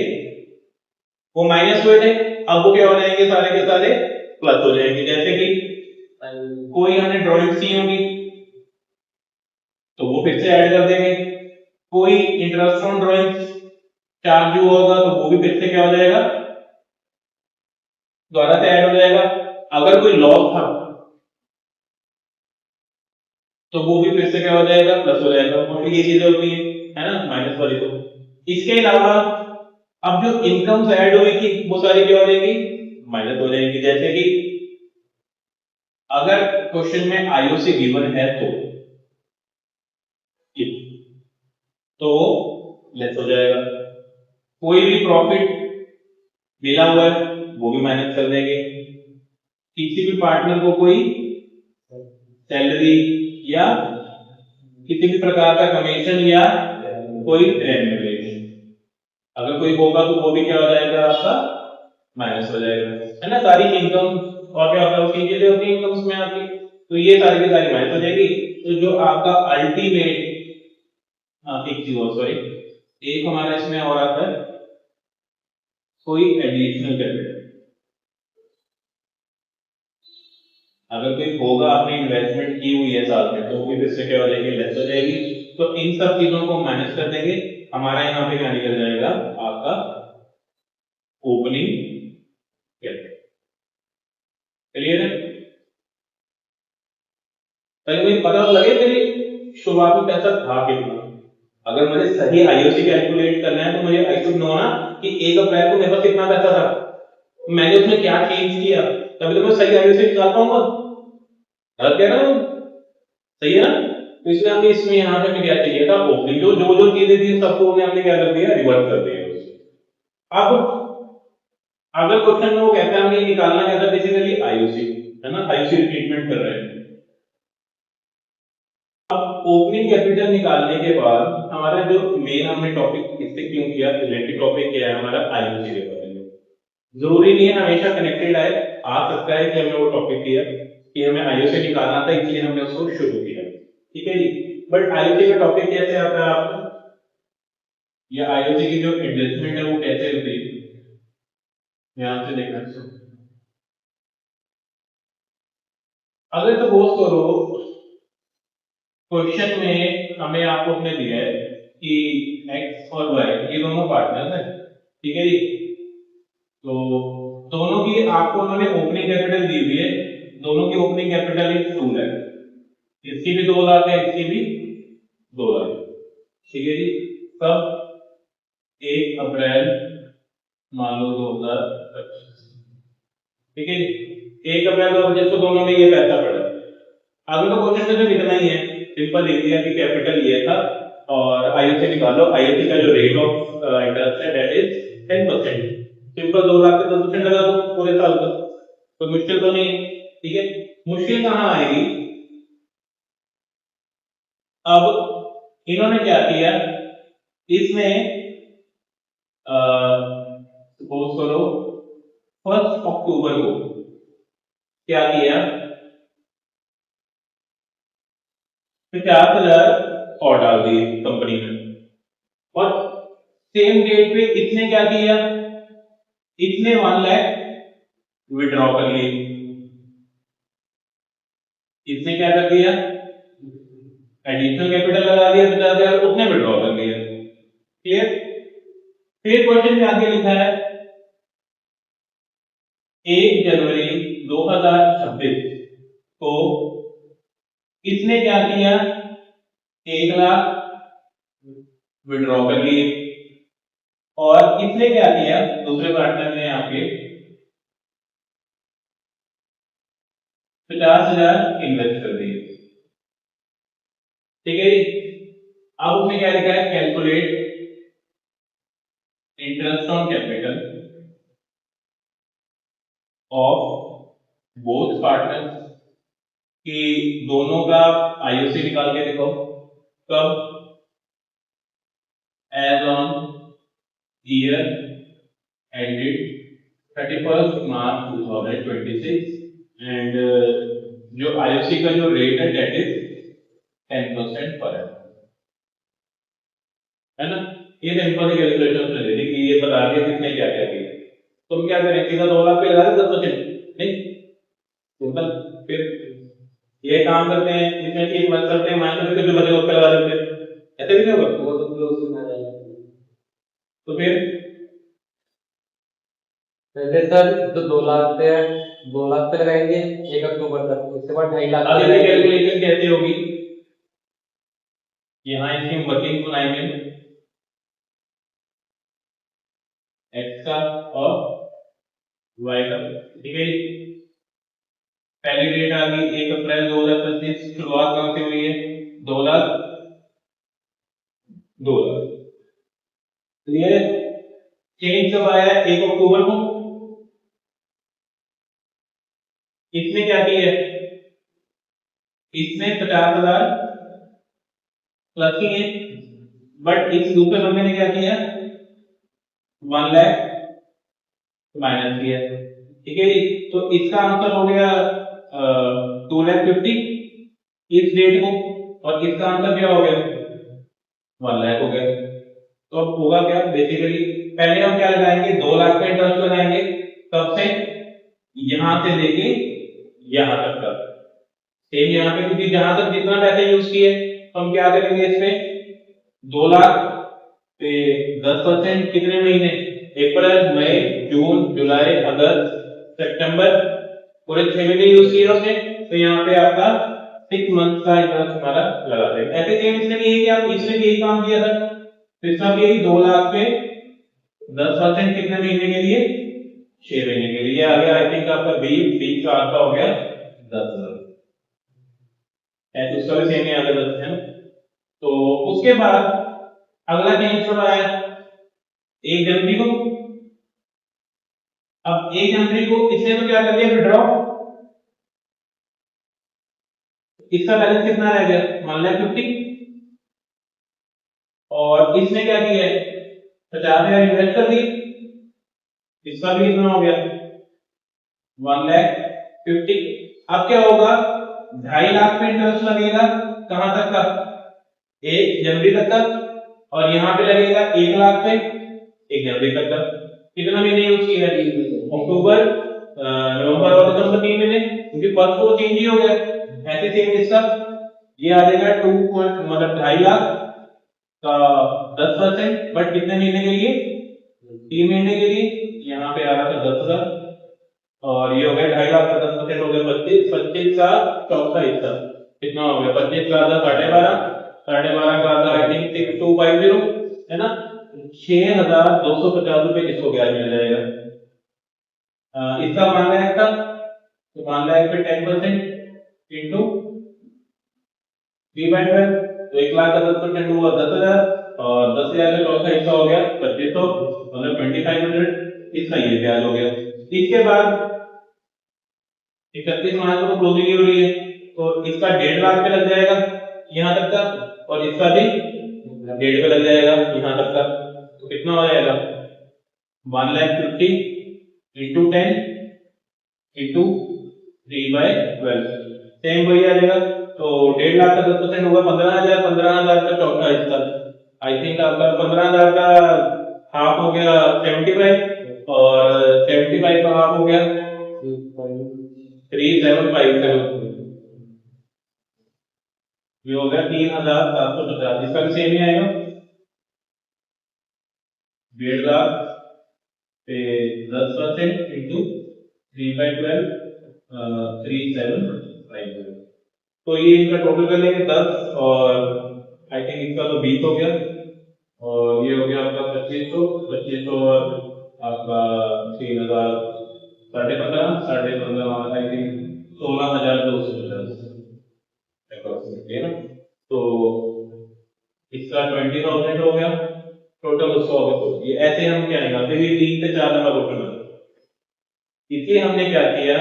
[SPEAKER 1] वो माइनस हुए थे, अब वो क्या हो जाएंगे? सारे के सारे प्लस हो जाएंगे। जैसे कि कोई हमने ड्राइंग्स की होंगी तो वो फिर से ऐड कर देंगे, कोई इंटरेस्ट ऑन ड्राइंग्स चार्ज हुआ होगा तो वो भी फिर से क्या हो जाएगा? दोबारा से ऐड हो जाएगा। अगर कोई लॉस था तो वो भी फिर से क्या हो जाएगा? प्लस हो जाएगा। और ये चीजें होती है ना माइनस वाली। तो इसके अलावा अब जो इनकम ऐड हुई थी वो सारी क्या हो जाएगी? माइनस हो जाएंगी। जैसे कि अगर क्वेश्चन में आईओसी गिवन है तो लेस हो जाएगा। कोई भी प्रॉफिट मिला हुआ है वो भी माइनस कर देंगे। किसी भी पार्टनर को कोई सैलरी या किसी भी प्रकार का कमीशन या कोई रेम्यूनरेशन अगर कोई होगा तो वो भी क्या हो जाएगा? आपका माइनस हो जाएगा, है ना। सारी इनकम और क्या होता है? उसकी चीजें होती है इनकम्स में आपकी, तो ये सारी की सारी माइनस हो जाएगी। तो जो आपका अल्टीमेट, एक चीज और, सॉरी, एक हमारा इसमें और आता है कोई एडिशनल कैपिटल। अगर कोई होगा, आपने इन्वेस्टमेंट की हुई है साथ में, तो वो भी फिर से क्या हो जाएगी? लेस हो जाएगी। तो इन सब चीजों को माइनस कर देंगे, हमारा यहाँ पे क्या निकल जाएगा? आपका ओपनिंग कैपिटल। क्लियर है? पहले मुझे पता लगे मेरी शुरुआत में पैसा था कितना। अगर मुझे सही आईओसी कैलकुलेट करना है तो मुझे आई शुड नो ना कि 1 अप्रैल को मेरे पास कितना पैसा था, मैंने उसमें क्या चेंज किया, तभी तो मैं सही आईओसी निकाल पाऊंगा। गलत कह रहा हूँ? सही है ना? तो इसलिए हमें इसमें यहाँ पे हमें क्या चाहिए था, ओपनिंग। जो जो जो चीजें थी सबको हमने क्या कर दिया, रिवर्स कर दिया उससे। अब अगर क्वेश्चन में वो कहता है हमें निकालना क्या था, बेसिकली आईयूसी, है ना, आईयूसी ट्रीटमेंट कर रहे हैं। अब ओपनिंग कैपिटल निकालने के बाद हमारा जो मेन हमने टॉपिक इससे क्यों किया, रिलेटेड टॉपिक क्या है हमारा, आईयूसी के बारे में। जरूरी नहीं है हमेशा कनेक्टेड आए, आ सकता है कि हमने वो टॉपिक किया कि हमें आईयूसी निकालना था, इसलिए हमने उसको शुरू किया, ठीक है जी। बट आईयूसी का टॉपिक कैसे आता है आपको, या आईयूसी की जो एडजस्टमेंट है वो कैसे होती है, ध्यान से देखना। अगर सपोज करो क्वेश्चन में हमें आपको उसने दिया है कि x और y ये दोनों पार्टनर्स हैं, ठीक है जी। तो दोनों की आपको उन्होंने ओपनिंग कैपिटल दी हुई है, दोनों की ओपनिंग कैपिटल इज 2 लाख, इसकी भी 2 लाख है, इसकी भी 2 लाख, ठीक है जी। तब 1 अप्रैल मान लो 2025, ठीक है जी। 1 अप्रैल 2025 को दोनों में ये पैसा पड़ा। अगर तो क्वेश्चन में तो इतना ही है, सिंपल लिख दिया कि कैपिटल ये था और आईओसी निकालो, आईओसी का जो रेट ऑफ इंटरेस्ट है दैट इज 10%। सिंपल 2 लाख पे 10% लगा दो पूरे साल का, कोई मुश्किल तो नहीं है, ठीक है। मुश्किल कहां आएगी, अब इन्होंने क्या किया, इसमें सपोज करो 1 अक्टूबर को क्या किया, 50,000 और डाल दिए कंपनी में, और सेम डेट पे इसने क्या किया, इसने 1 लाख विड्रॉ कर लिए। इसने क्या कर दिया, एडिशनल कैपिटल लगा दिया 50,000, उसने विड्रॉ कर लिया, क्लियर। फिर क्वेश्चन में आगे लिखा है 1 जनवरी 2026 को इसने क्या किया, 1 लाख विड्रॉ कर लिए, और इसने क्या किया, दूसरे पार्टनर ने यहाँ पे 50,000 इन्वेस्ट कर दिए, ठीक है जी। अब उसने क्या लिखा है, calculate interest on capital of both partners, कि दोनों का आईओसी निकाल के देखो कब, as on year ended 31 March 2026, and जो आईओसी का जो रेट है दैट इज 10% पर है ना। ये सिंपल सी कैलकुलेशन चल रही कि ये बता दिया किसने क्या क्या किया, तुम क्या करें, सीधा 2 लाख पे लगा दे 10%, नहीं सिंपल। फिर ये काम करते हैं, इसमें एक मत करते हैं, मान लो कि बचे उस पे लगा देते हैं, ऐसे भी नहीं होगा,
[SPEAKER 2] वो तो क्लोज में आ जाएगा।
[SPEAKER 1] तो फिर
[SPEAKER 2] पहले सर तो 2 लाख पे 2 लाख पे लगाएंगे 1 अक्टूबर तक, उसके बाद 2.5 लाख
[SPEAKER 1] अब
[SPEAKER 2] पे
[SPEAKER 1] इसकी
[SPEAKER 2] लगाएंगे।
[SPEAKER 1] कैलकुलेशन कैसे होगी, यहाँ इसकी वर्किंग बनाएंगे एक्स का और वाई का, ठीक है जी। पहली डेट आ गई 1 अप्रैल 2025, शुरुआत कहां से हुई है, 2 लाख, 2 लाख, क्लियर है। चेंज कब आया, 1 अक्टूबर को। इसने क्या किया है, इसने 50,000 प्लस किए, बट इस दूसरे बंदे ने क्या किया, 1 लाख माइनस किया, ठीक है जी। तो इसका आंसर हो गया 2,50,000 इस डेट को, और इसका आंसर क्या हो गया, 1 लाख हो गया। तो अब होगा क्या, बेसिकली पहले हम क्या लगाएंगे, 2 लाख का इंटरेस्ट लगाएंगे, कब से, यहां से लेके यहां तक का, सेम यहाँ पे, क्योंकि जहां तक जितना पैसे यूज किए तो हम क्या करेंगे, इस पे 2 लाख पे 10% कितने महीने, अप्रैल मई जून जुलाई अगस्त सितंबर, पूरे 6 महीने यूज किए उसने, तो यहाँ पे आपका 6 मंथ का इंटरेस्ट हमारा लगा देगा। ऐसे सेम इसने भी यही किया, इसने भी यही काम किया था, तो इसका भी 2 लाख पे 10% कितने महीने के लिए, 6 महीने के लिए आ गया। आई थिंक आपका बी का आंसर हो गया 10,000, ऐसे उसका भी सेम ही आ गया 10 है ना। तो उसके बाद अगला चेंज कब आया, 1 जनवरी को। अब 1 जनवरी को इसने तो क्या कर दिया, विड्रॉ। इसका बैलेंस कितना रह गया, मान लिया 50। और इसने क्या किया है, 50,000 इन्वेस्ट कर दिए। इसका भी कितना हो गया, 1,50,000। अब क्या होगा, 2.5 लाख पे इंटरेस्ट लगेगा, कहां तक का, 1 जनवरी तक का। और यहाँ पे लगेगा 1 लाख पे 1 जनवरी तक का। कितना महीने यूज किया है, अक्टूबर नवंबर और दिसंबर 3 महीने, क्योंकि फर्स्ट को चेंज ही हो गया। ऐसे सेम इसका ये आ जाएगा 2 मतलब 2.5 लाख का 10%, बट कितने महीने के लिए, 3 महीने के लिए। यहाँ पे आ रहा था 10,000 और ये हो गया 2.5 लाख का 10% हो गया 25। 25 का चौथा हिस्सा कितना हो गया, 25 का आधा 12.5, 12.5 का आधा आई थिंक 6250 है ना। 6,250 रुपए किसको ब्याज मिल जाएगा। इसका 1 लाख का, तो 1 लाख पे 10% इंटू 3/12, तो 1 लाख का 10% हुआ 10,000 और 10,000 का चौथा हिस्सा हो गया 2500 मतलब 2500। इसका ये ब्याज हो गया। इसके बाद 31 मार्च को क्लोजिंग ही हो रही है, तो इसका 1.5 लाख पे लग जाएगा यहाँ तक का, और इसका भी 1.5 पे लग जाएगा यहाँ तक का। तो कितना हो जाएगा, 1,50,000 इंटू 10 इंटू 3/12, सेम वही आ जाएगा। तो 1.5 लाख का 10% होगा 15,000, 15,000 का चौथा हिस्सा आई थिंक आपका 15,000 का हाफ हो गया 75 और 75 का हाफ हो गया 3757, ये हो गया 3,750। इसका भी सेम ही आएगा, 1.5 लाख पे 10% इंटू 3/12 3750। तो ये इनका टोटल कर लेंगे 10 और आई थिंक इसका तो 20 हो गया और ये हो गया आपका 2500 और आपका 3,000 15,500 आई थिंक 16,250 अप्रोक्सीमेटली है ना। तो इसका 20,000 हो गया टोटल, उसका हो गया। तो ये ऐसे हम क्या निकालते हैं, 3 से 4 नंबर क्वेश्चन। इसलिए हमने क्या किया,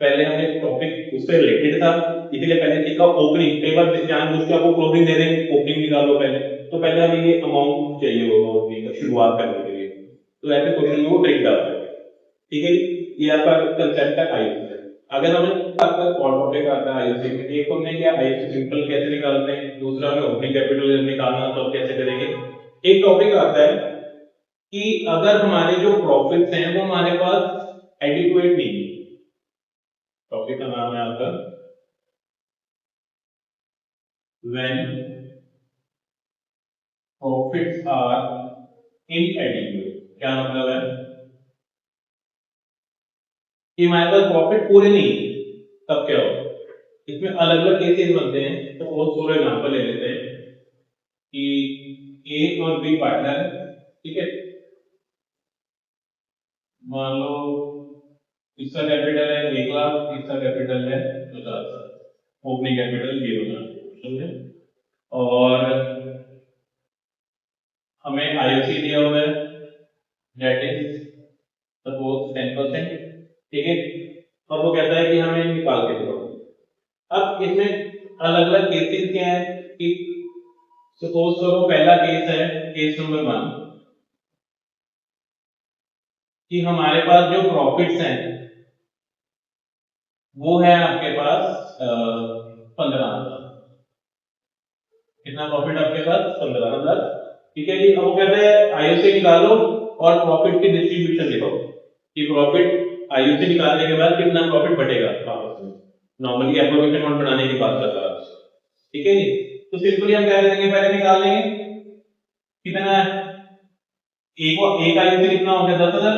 [SPEAKER 1] पहले हमने टॉपिक उससे रिलेटेड था, इसलिए पहले सीखा ओपनिंग। कई बार जानबूझ के आपको क्लोजिंग दे देंगे, ओपनिंग निकालो पहले, तो पहले हमें ये अमाउंट चाहिए होगा ओपनिंग का शुरुआत करने के लिए, तो ऐसे क्वेश्चन में वो ट्रिक डालते हैं। ठीक है, ये आपका कंसेप्ट का आईओसी है। अगर हमें आपका और टॉपिक आता है आईओसी में, एक तो हमने क्या आईओसी सिंपल कैसे निकालते हैं, दूसरा हमें ओपनिंग कैपिटल निकालना तो कैसे करेंगे। एक टॉपिक आता है कि अगर हमारे जो प्रॉफिट्स हैं वो हमारे पास एडिक्वेट नहीं है। टॉपिक का नाम है आपका व्हेन प्रॉफिट्स आर इनएडिक्वेट। क्या मतलब है कि हमारे पास प्रॉफिट पूरे नहीं है, तब क्या होगा। इसमें अलग अलग केसेस बनते हैं, तो बहुत थोड़ा एग्जांपल ले लेते हैं कि ए और बी पार्टनर है, ठीक है। मान लो इसका कैपिटल है 1 लाख, इसका कैपिटल है 50,000, ओपनिंग कैपिटल ये बना, समझे। और हमें आईओसी दिया हुआ है दैट इज सपोज 10%, ठीक है। और वो कहता है कि हमें निकाल के दो। अब इसमें अलग अलग केसेस क्या है कि सपोज करो पहला केस है, केस नंबर 1, कि हमारे पास जो प्रॉफिट्स हैं वो है आपके पास 15,000। कितना प्रॉफिट आपके पास, 15,000, ठीक है जी। अब वो कहते हैं आईओसी निकालो और प्रॉफिट की डिस्ट्रीब्यूशन लिखो कि प्रॉफिट आईओसी निकालने के बाद कितना प्रॉफिट बटेगा आपस में। नॉर्मली एप्रोप्रिएशन नोट बनाने की बात कर रहा है, ठीक है जी। तो सिंपली हम क्या करेंगे, पहले निकाल लेंगे कितना है, एक आईओसी कितना हो गया 10,000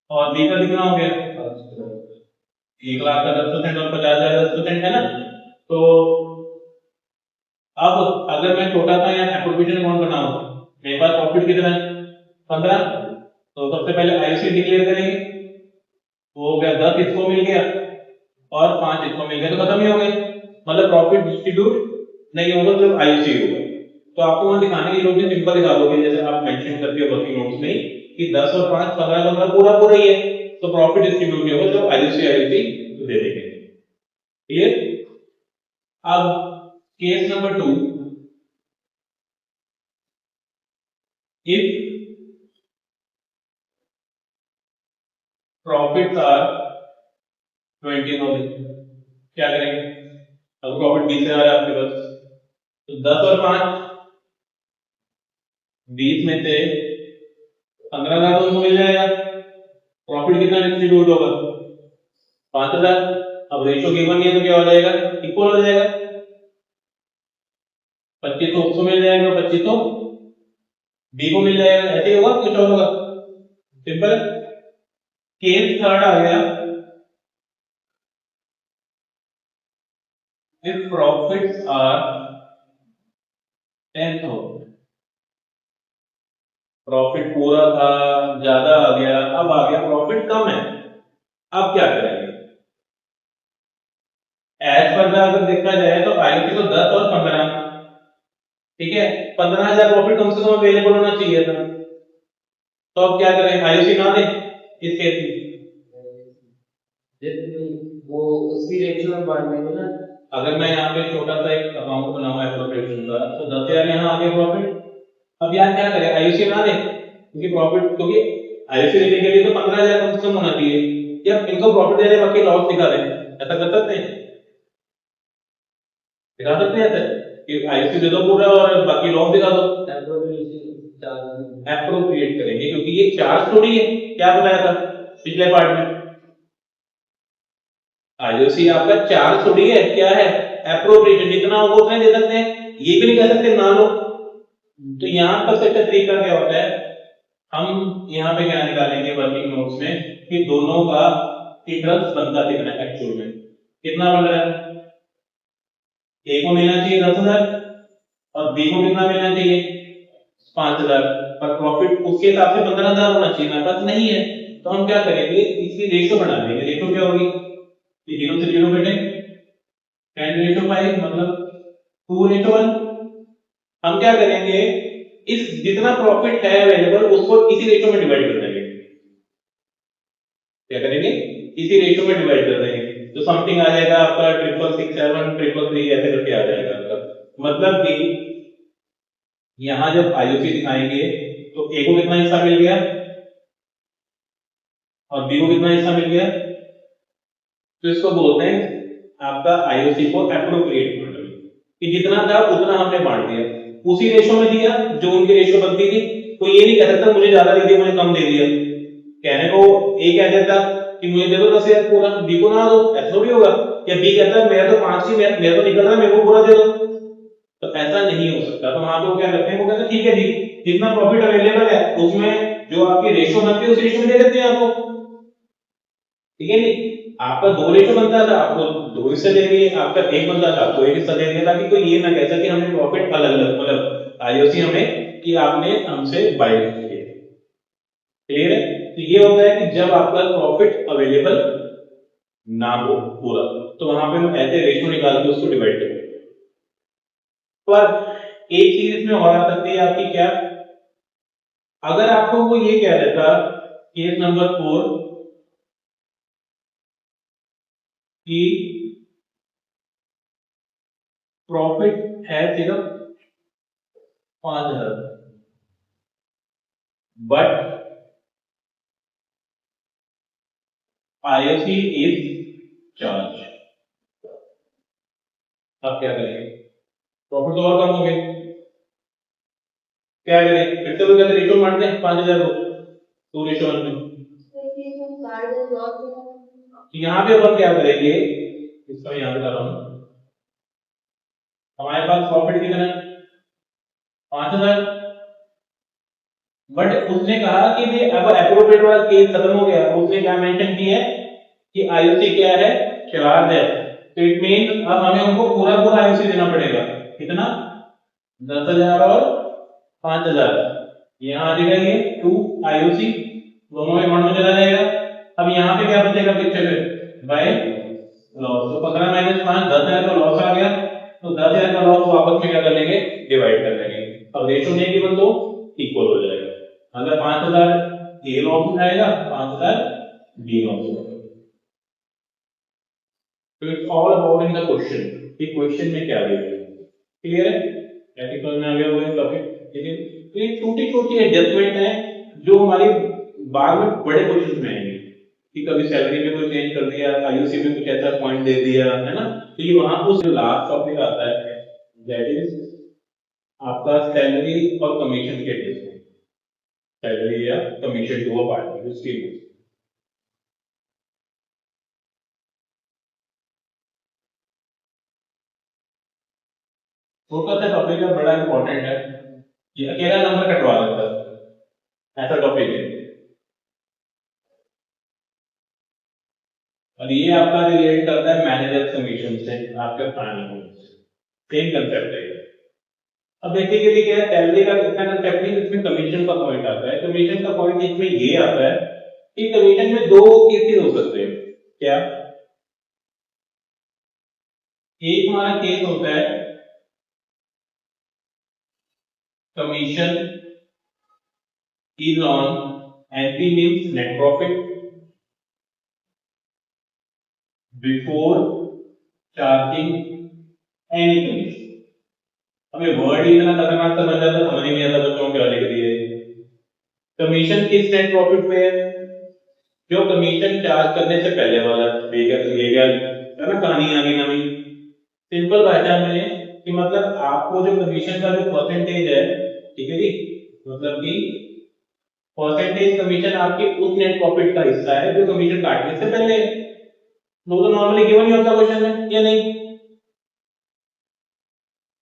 [SPEAKER 1] और बी का कितना हो गया 1 लाख का 10% और 50,000 10% है ना। तो अब अगर मैं छोटा सा यहाँ एप्रोप्रिएशन अकाउंट बनाऊं, मेरे पास प्रॉफिट कितना है 15, तो सबसे पहले आईओसी डिक्लेयर करेंगे। वो हो गया 10 इसको मिल गया और 5 इसको मिल गया, तो खत्म ही हो गए। मतलब प्रॉफिट डिस्ट्रीब्यूट नहीं होगा, सिर्फ आईओसी होगा। तो आपको वहां दिखाने की जरूरत नहीं, सिंपल दिखा दोगे जैसे आप मेंशन करते हो वर्किंग नोट्स में कि 10 और 5 15 15 पूरा पूरा ही है, तो प्रॉफिट डिस्ट्रीब्यूट नहीं होगा, जब आईओसी दे देंगे। क्लियर? अब case number 2, if profits are 20,000, क्या करेंगे? अब प्रॉफिट 20 से आ रहा है आपके पास, तो 10 और 5 20 में से 15,000 तो मिल जाएगा। प्रॉफिट कितना डिस्ट्रीब्यूट होगा? 5,000। अब रेशो गिवन नहीं है तो क्या हो जाएगा? इक्वल हो जाएगा। 2500 उसको मिल जाएगा, 2500 बी को मिल जाएगा। ऐसे ही होगा, कुछ और होगा? सिंपल। केस थर्ड आ गया, if profits are 10,000, प्रॉफिट पूरा था, ज्यादा आ गया, अब आ गया प्रॉफिट कम है, अब क्या करेंगे? एज पर अगर देखा जाए तो आईओसी तो 10 और 15, ठीक है, 15,000 प्रॉफिट कम से कम अवेलेबल होना चाहिए था, तो अब क्या करें? आईओसी ना दे इस केस में,
[SPEAKER 2] वो उसी रेशियो में बांट देंगे ना।
[SPEAKER 1] अगर मैं यहाँ पे छोटा सा एक अमाउंट बनाऊं एप्रोप्रिएशन का, तो 10,000 यहाँ आ गया प्रॉफिट। अब यार क्या करें? आईओसी ना दे, क्योंकि प्रॉफिट, क्योंकि आईओसी देने के लिए तो 15,000 कम से कम होना चाहिए, या इनको प्रॉफिट दे दे बाकी लॉस दिखा दें, ऐसा कर सकते हैं? दिखा सकते हैं ऐसे कि आईओसी दे दो पूरा और बाकी लॉस दिखा दो। एप्रोप्रिएट करेंगे, क्योंकि ये चार्ज थोड़ी है, क्या बताया था पिछले पार्ट में? आईओसी आपका चार्ज थोड़ी है, क्या है? एप्रोप्रिएशन, जितना होगा उतना दे सकते हैं, ये भी नहीं कह सकते ना लो। तो यहाँ पर सबसे तरीका क्या होता है, हम यहाँ पे क्या निकालेंगे वर्किंग नोट्स में कि दोनों का डिफरेंस बनता कितना है एक्चुअल में, कितना बन रहा है? ए को मिलना चाहिए 10,000 और बी को कितना मिलना चाहिए? 5,000, पर प्रॉफिट उसके हिसाब से 15,000 होना चाहिए, हमारे पास नहीं है, तो हम क्या करेंगे? इसकी रेशो बना देंगे। रेशो क्या होगी? 0 से 0 बेटे 10:5, मतलब 2:1। हम क्या करेंगे? इस जितना प्रॉफिट है अवेलेबल उसको इसी रेशो में डिवाइड कर देंगे। क्या करेंगे? इसी रेशो में डिवाइड कर देंगे, तो समथिंग आ जाएगा आपका 667, 333 ऐसे करके आ जाएगा आपका। मतलब कि यहां जब आईओसी दिखाएंगे तो ए को कितना हिस्सा मिल गया और बी को कितना हिस्सा मिल गया, तो इसको बोलते हैं आपका आईओसी को एप्रोप्रिएट मॉडल, कि जितना था उतना हमने बांट दिया, उसी रेशो में दिया जो उनकी रेशो बनती थी। कोई ये नहीं कह सकता मुझे ज्यादा दे दिया, मुझे कम दे दिया। कहने को ए कह देता कि मुझे दे दो 10,000 पूरा, बी को ना दो, ऐसा भी होगा। या बी कहता है मेरा तो 5 ही मेरा तो निकल रहा है, मेरे को पूरा दे दो, तो ऐसा नहीं हो सकता। तो वहां पे वो क्या करते हैं? वो कहते हैं ठीक है जी, जितना प्रॉफिट अवेलेबल है उसमें जो आपकी रेशो बनती है उस रेशो में दे देते हैं आपको, ठीक है जी। आपका 2 रेशो बनता था, आपको 2 हिस्से दे दिए, आपका 1 बनता था, आपको 1 हिस्सा दे दिया, ताकि कोई ये ना कह सके हमने प्रॉफिट अलग अलग, मतलब आईओसी हमें कि आपने हमसे बाय किया। क्लियर है? तो ये होता है कि जब आपका प्रॉफिट अवेलेबल ना हो पूरा, तो वहां पे हम ऐसे रेशो निकाल के उसको डिवाइड करेंगे। पर एक चीज इसमें और आ सकती है आपकी, क्या? अगर आपको वो ये कह देता केस नंबर 4 कि प्रॉफिट है सिर्फ 5,000, बट आईओसी इज चार्ज, आप क्या करेंगे? प्रॉफिट तो और कम हो गए, क्या करें? फिर से वो कहते रेशो मार दें 5,000 को 2:1 में। तो यहाँ पे अपन क्या करेंगे? इसका यहाँ पे कर रहा हूं, हमारे पास प्रॉफिट कितना है? 5,000, बट उसने कहा कि भी अब एप्रोप्रिएट वाला केस खत्म हो गया, उसने क्या मेंशन किया है कि आईओसी क्या है? चार्ज है। तो इट मीन अब हमें उनको पूरा पूरा आईओसी देना पड़ेगा, कितना? 10,000 और 5,000। यहाँ आ जाएगा ये 2 आईओसी, दोनों में 1 में चला जाएगा। अब यहाँ पे क्या बचेगा पिक्चर में? बाय लॉस, तो 15 माइनस 5 10,000 का लॉस आ गया, तो 10,000 का लॉस वापस में क्या कर लेंगे, डिवाइड कर लेंगे। अब रेशियो नहीं गिवन तो इक्वल हो जाएगा। अगर 5,000 ए लॉस उठाएगा, 5,000 बी लॉस उठाएगा। तो it's all about in the question कि क्वेश्चन में क्या दिया है। क्लियर है? प्रैक्टिकल में आ गया होगा ये टॉपिक। ठीक है, तो ये छोटी छोटी एडजस्टमेंट है जो हमारी बाद में बड़े क्वेश्चन में आएंगे कि कभी सैलरी में कोई चेंज कर दिया, आईयूसी में कुछ ऐसा पॉइंट दे दिया, है ना। तो ये वहां उस लास्ट टॉपिक आता है, दैट इज आपका सैलरी और कमीशन के एडजस्टमेंट, सैलरी या कमीशन टू अ पार्टी उसके लिए। छोटा सा टॉपिक है, बड़ा इंपॉर्टेंट है, ये अकेला नंबर कटवा देता है, ऐसा टॉपिक है। और ये आपका रिलेट करता है मैनेजर कमीशन से, आपके फाइनल सेम कंसेप्ट है। अब बेसिकली क्या है, सैलरी का इतना कंसेप्ट नहीं, इसमें कमीशन का पॉइंट आता है। कमीशन का पॉइंट इसमें ये आता है कि कमीशन में दो केसेस हो सकते हैं। क्या? एक हमारा केस होता है commission is on NP means net profit before charging any commission. हमें वर्ड ही इतना खतरनाक सा बन जाता, समझ ही नहीं आता बच्चों को क्या लिख दिया है। कमीशन किस नेट प्रॉफिट पे है? जो कमीशन चार्ज करने से पहले वाला। ठीक है, तो ये क्या है ना, कहानी आ गई नवी। सिंपल भाषा में कि मतलब आपको जो कमीशन का जो परसेंटेज है, ठीक है जी, मतलब कि परसेंटेज कमीशन आपके उस नेट प्रॉफिट का हिस्सा है जो कमीशन काटने से पहले है। तो नॉर्मली गिवन ही होता क्वेश्चन में, या नहीं?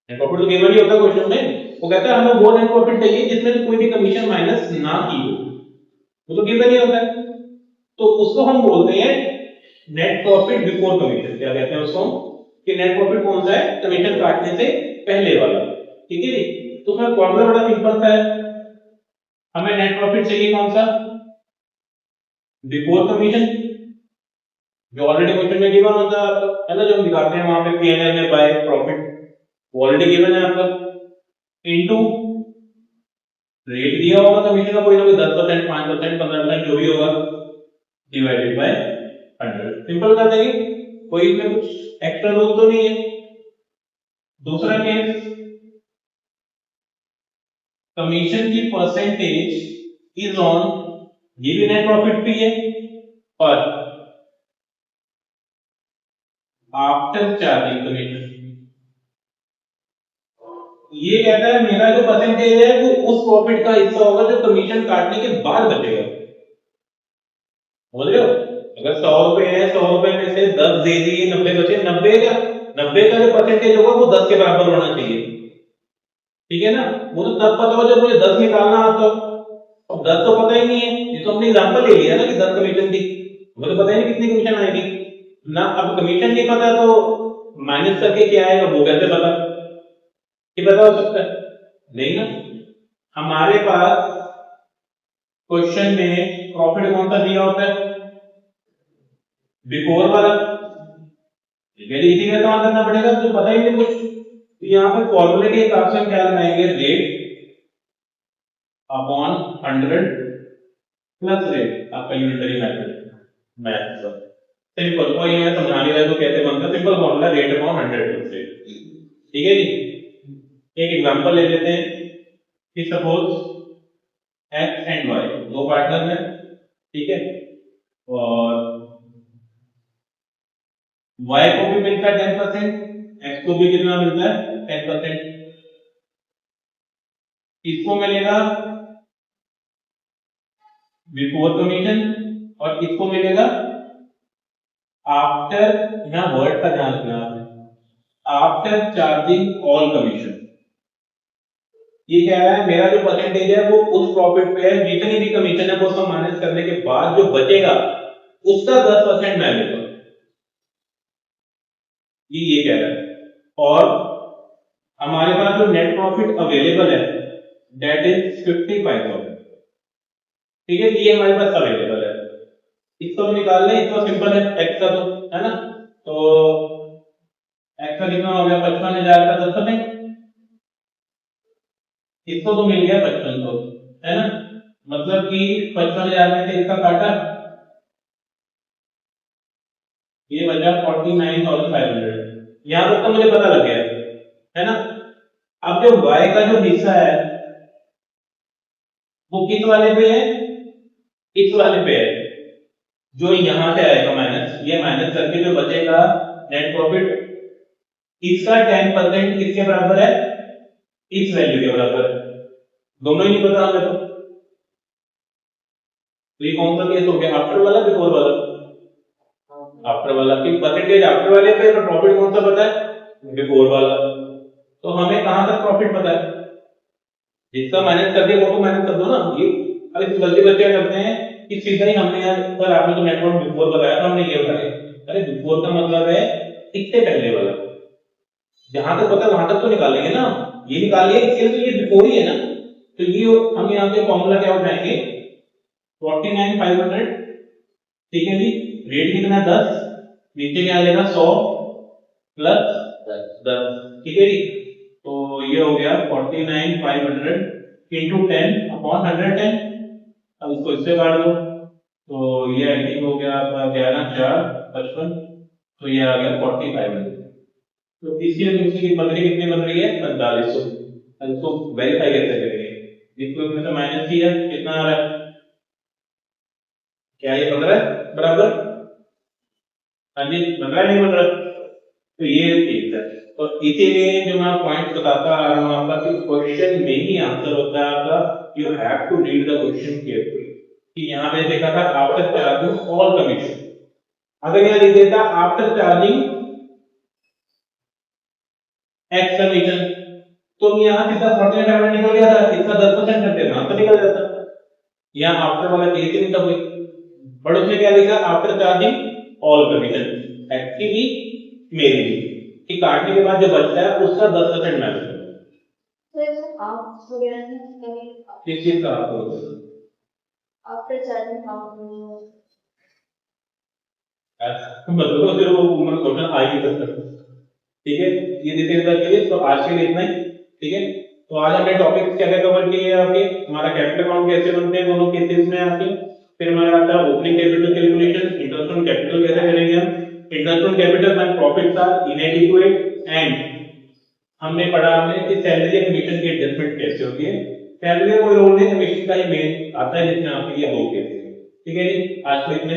[SPEAKER 1] नेट प्रॉफिट तो गिवन ही होता क्वेश्चन में। वो कहता है हमें वो नेट प्रॉफिट चाहिए जिसमें से कोई भी कमीशन माइनस ना की हो, वो तो गिवन ही होता है। तो उसको हम बोलते हैं नेट प्रॉफिट बिफोर कमीशन। क्या कहते हैं उसको कि नेट प्रॉफिट कौन सा है? कमीशन काटने से पहले वाला। ठीक है जी, तो उसमें फॉर्मूला बड़ा सिंपल सा है। हमें नेट प्रॉफिट चाहिए कौन सा? बिफोर कमीशन, जो ऑलरेडी क्वेश्चन में गिवन होता है आपका, है ना, जो हम दिखाते हैं वहां पे पीएनएल में बाय प्रॉफिट, वो ऑलरेडी गिवन है आपका, इनटू रेट दिया होगा कमीशन का कोई ना कोई 10%, 5%, 15% जो भी होगा, डिवाइडेड बाय 100। सिंपल कर देंगे, कोई इसमें कुछ एक्स्ट्रा रूल तो नहीं है। दूसरा केस, कमीशन की परसेंटेज इज ऑन, ये भी नेट प्रॉफिट पे है, पर आफ्टर चार्जिंग कमीशन। ये कहता है मेरा जो परसेंटेज है वो उस प्रॉफिट का हिस्सा होगा जो कमीशन काटने के बाद बचेगा। बोल रहे हो, अगर 100 रुपए है, 100 रुपए में से 10 दे दिए, 90 बचे, 90 का जो परसेंटेज होगा वो 10 के बराबर होना चाहिए। ठीक है ना, वो तो तब पता हो जब मुझे 10 निकालना आता हो। अब 10 तो पता ही नहीं है, ये तो हमने एग्जांपल ले लिया ना कि 10 कमीशन थी, मुझे तो पता ही नहीं कितनी कमीशन आएगी ना। अब कमीशन नहीं पता तो माइनस करके क्या आएगा वो कैसे पता, कि पता हो सकता है? नहीं ना। हमारे पास क्वेश्चन में प्रॉफिट कौन सा दिया होता है? बिफोर वाला। ठीक है, इसी का इस्तेमाल करना पड़ेगा, तो पता ही नहीं कुछ। तो यहाँ पे फॉर्मूले के हिसाब से हम क्या लगाएंगे? रेट अपॉन 100 प्लस रेट, आपका यूनिटरी मेथड मैथ का सिंपल। कोई है समझाने वाला तो कैसे बनता है, simple formula, rate upon 100 plus rate. ठीक है जी, एक एग्जांपल ले लेते हैं कि सपोज एक्स एंड वाई दो पार्टनर हैं, ठीक है, और वाई को भी मिलता है 10%, एक्स को भी कितना मिलता है? 10%। इसको मिलेगा बिफोर कमीशन और इसको मिलेगा आफ्टर, यहां वर्ड का ध्यान रखना है, आफ्टर चार्जिंग ऑल कमीशन। ये कह रहा है मेरा जो परसेंटेज है वो उस प्रॉफिट पे है, जितनी भी कमीशन है वो सब माइनस करने के बाद जो बचेगा उसका 10% मैं लूंगा। ये कह रहा है। और हमारे पास जो नेट प्रॉफिट अवेलेबल है दैट इज 55,000। ठीक है, ये हमारे पास अवेलेबल है। इसको भी निकाल लें, इसको सिंपल है, एक्स का तो है ना, तो एक्स का कितना हो गया 55,000 का 10%, इसको तो मिल गया 5500, है ना। मतलब कि 55,000 में से इसका काटा, ये बचा 49,500। यहां तक तो मुझे पता लग गया, है ना। अब जो y का जो हिस्सा है वो किस वाले पे है, इस वाले पे है, जो यहां से आएगा माइनस, ये माइनस करके जो बचेगा नेट प्रॉफिट, इसका 10% किसके बराबर है, इस वैल्यू के बराबर है। दोनों ही नहीं पता हमें तो ये कौन सा केस हो गया, आफ्टर वाला बिफोर वाला, आफ्टर वाला की परसेंटेज आफ्टर वाले पे, और प्रॉफिट कौन सा पता है, बिफोर वाला। तो हमें कहां तक प्रॉफिट पता है, जिसका माइनस कर दिया वो तो माइनस कर दो ना। ये अरे गलती बच्चे क्या करते हैं कि सीधा ही हमने यार सर आपने तो नेटवर्क बिफोर बताया था हमने ये बताया, अरे बिफोर का मतलब है इससे पहले वाला, जहां तक पता है वहां तक तो निकालेंगे ना, ये निकालिए इसके लिए तो ये बिफोर ही है ना। तो ये हम यहाँ पे फॉर्मूला क्या उठाएंगे 49,500, ठीक है जी, रेट कितना है 10, नीचे क्या आ जाएगा 100 प्लस 10, ठीक है जी। तो ये हो गया 49,500 इंटू 10 अपॉन 110। अब इसको इससे काट दो, तो ये आई थिंक हो गया आपका 11 4 55, तो ये आ गया 4500। तो इसकी कितनी बन रही, कितनी बन रही है 4500। अब इसको वेरीफाई कैसे करेंगे, इसको इसमें से माइनस किया कितना आ रहा है, क्या ये बन रहा है बराबर, हाँ जी बन रहा है नहीं बन रहा, तो ये ठीक है। और इसीलिए जो मैं पॉइंट बताता आ रहा हूँ आपका कि क्वेश्चन में ही आंसर होता है आपका, you have to read the question carefully. कि यहाँ पे देखा था आफ्टर चार्जिंग ऑल कमीशन, अगर यहाँ लिख देता आफ्टर चार्जिंग एक्स कमीशन, तो यहाँ सीधा 49 निकल गया था, इसका 10% कर देना तो निकल जाता। यहाँ आफ्टर वाला केस ही नहीं था कोई, बट उसने क्या लिखा after charging all commission, x की भी मेरी भी, कि काटने के बाद जो बचता है उसका 10% मैं दूंगा।
[SPEAKER 3] तो इसमें आप वगैरह नहीं कभी
[SPEAKER 1] किस चीज का आपको
[SPEAKER 3] आफ्टर चार्जिंग आप
[SPEAKER 1] मतलब फिर वो उम्र क्वेश्चन आ ही सकता है, ठीक है। ये डिटेल का केस, तो आज के लिए इतना ही, ठीक है। तो आज हमने टॉपिक क्या क्या कवर किए हैं आपके, हमारा कैपिटल अकाउंट कैसे बनते हैं दोनों केसेस में आपके, फिर हमारा आता है opening capital calculation, interest on capital कैसे करेंगे हम, interest on capital when profits are inadequate, and हमने पढ़ा हमने कि सैलरी या कमीशन की एडजस्टमेंट कैसे होती है। सैलरी का कोई रोल नहीं, कमीशन का ही मेन आता है, जिसमें आपके ये दो केस है, ठीक है जी। आज के इतने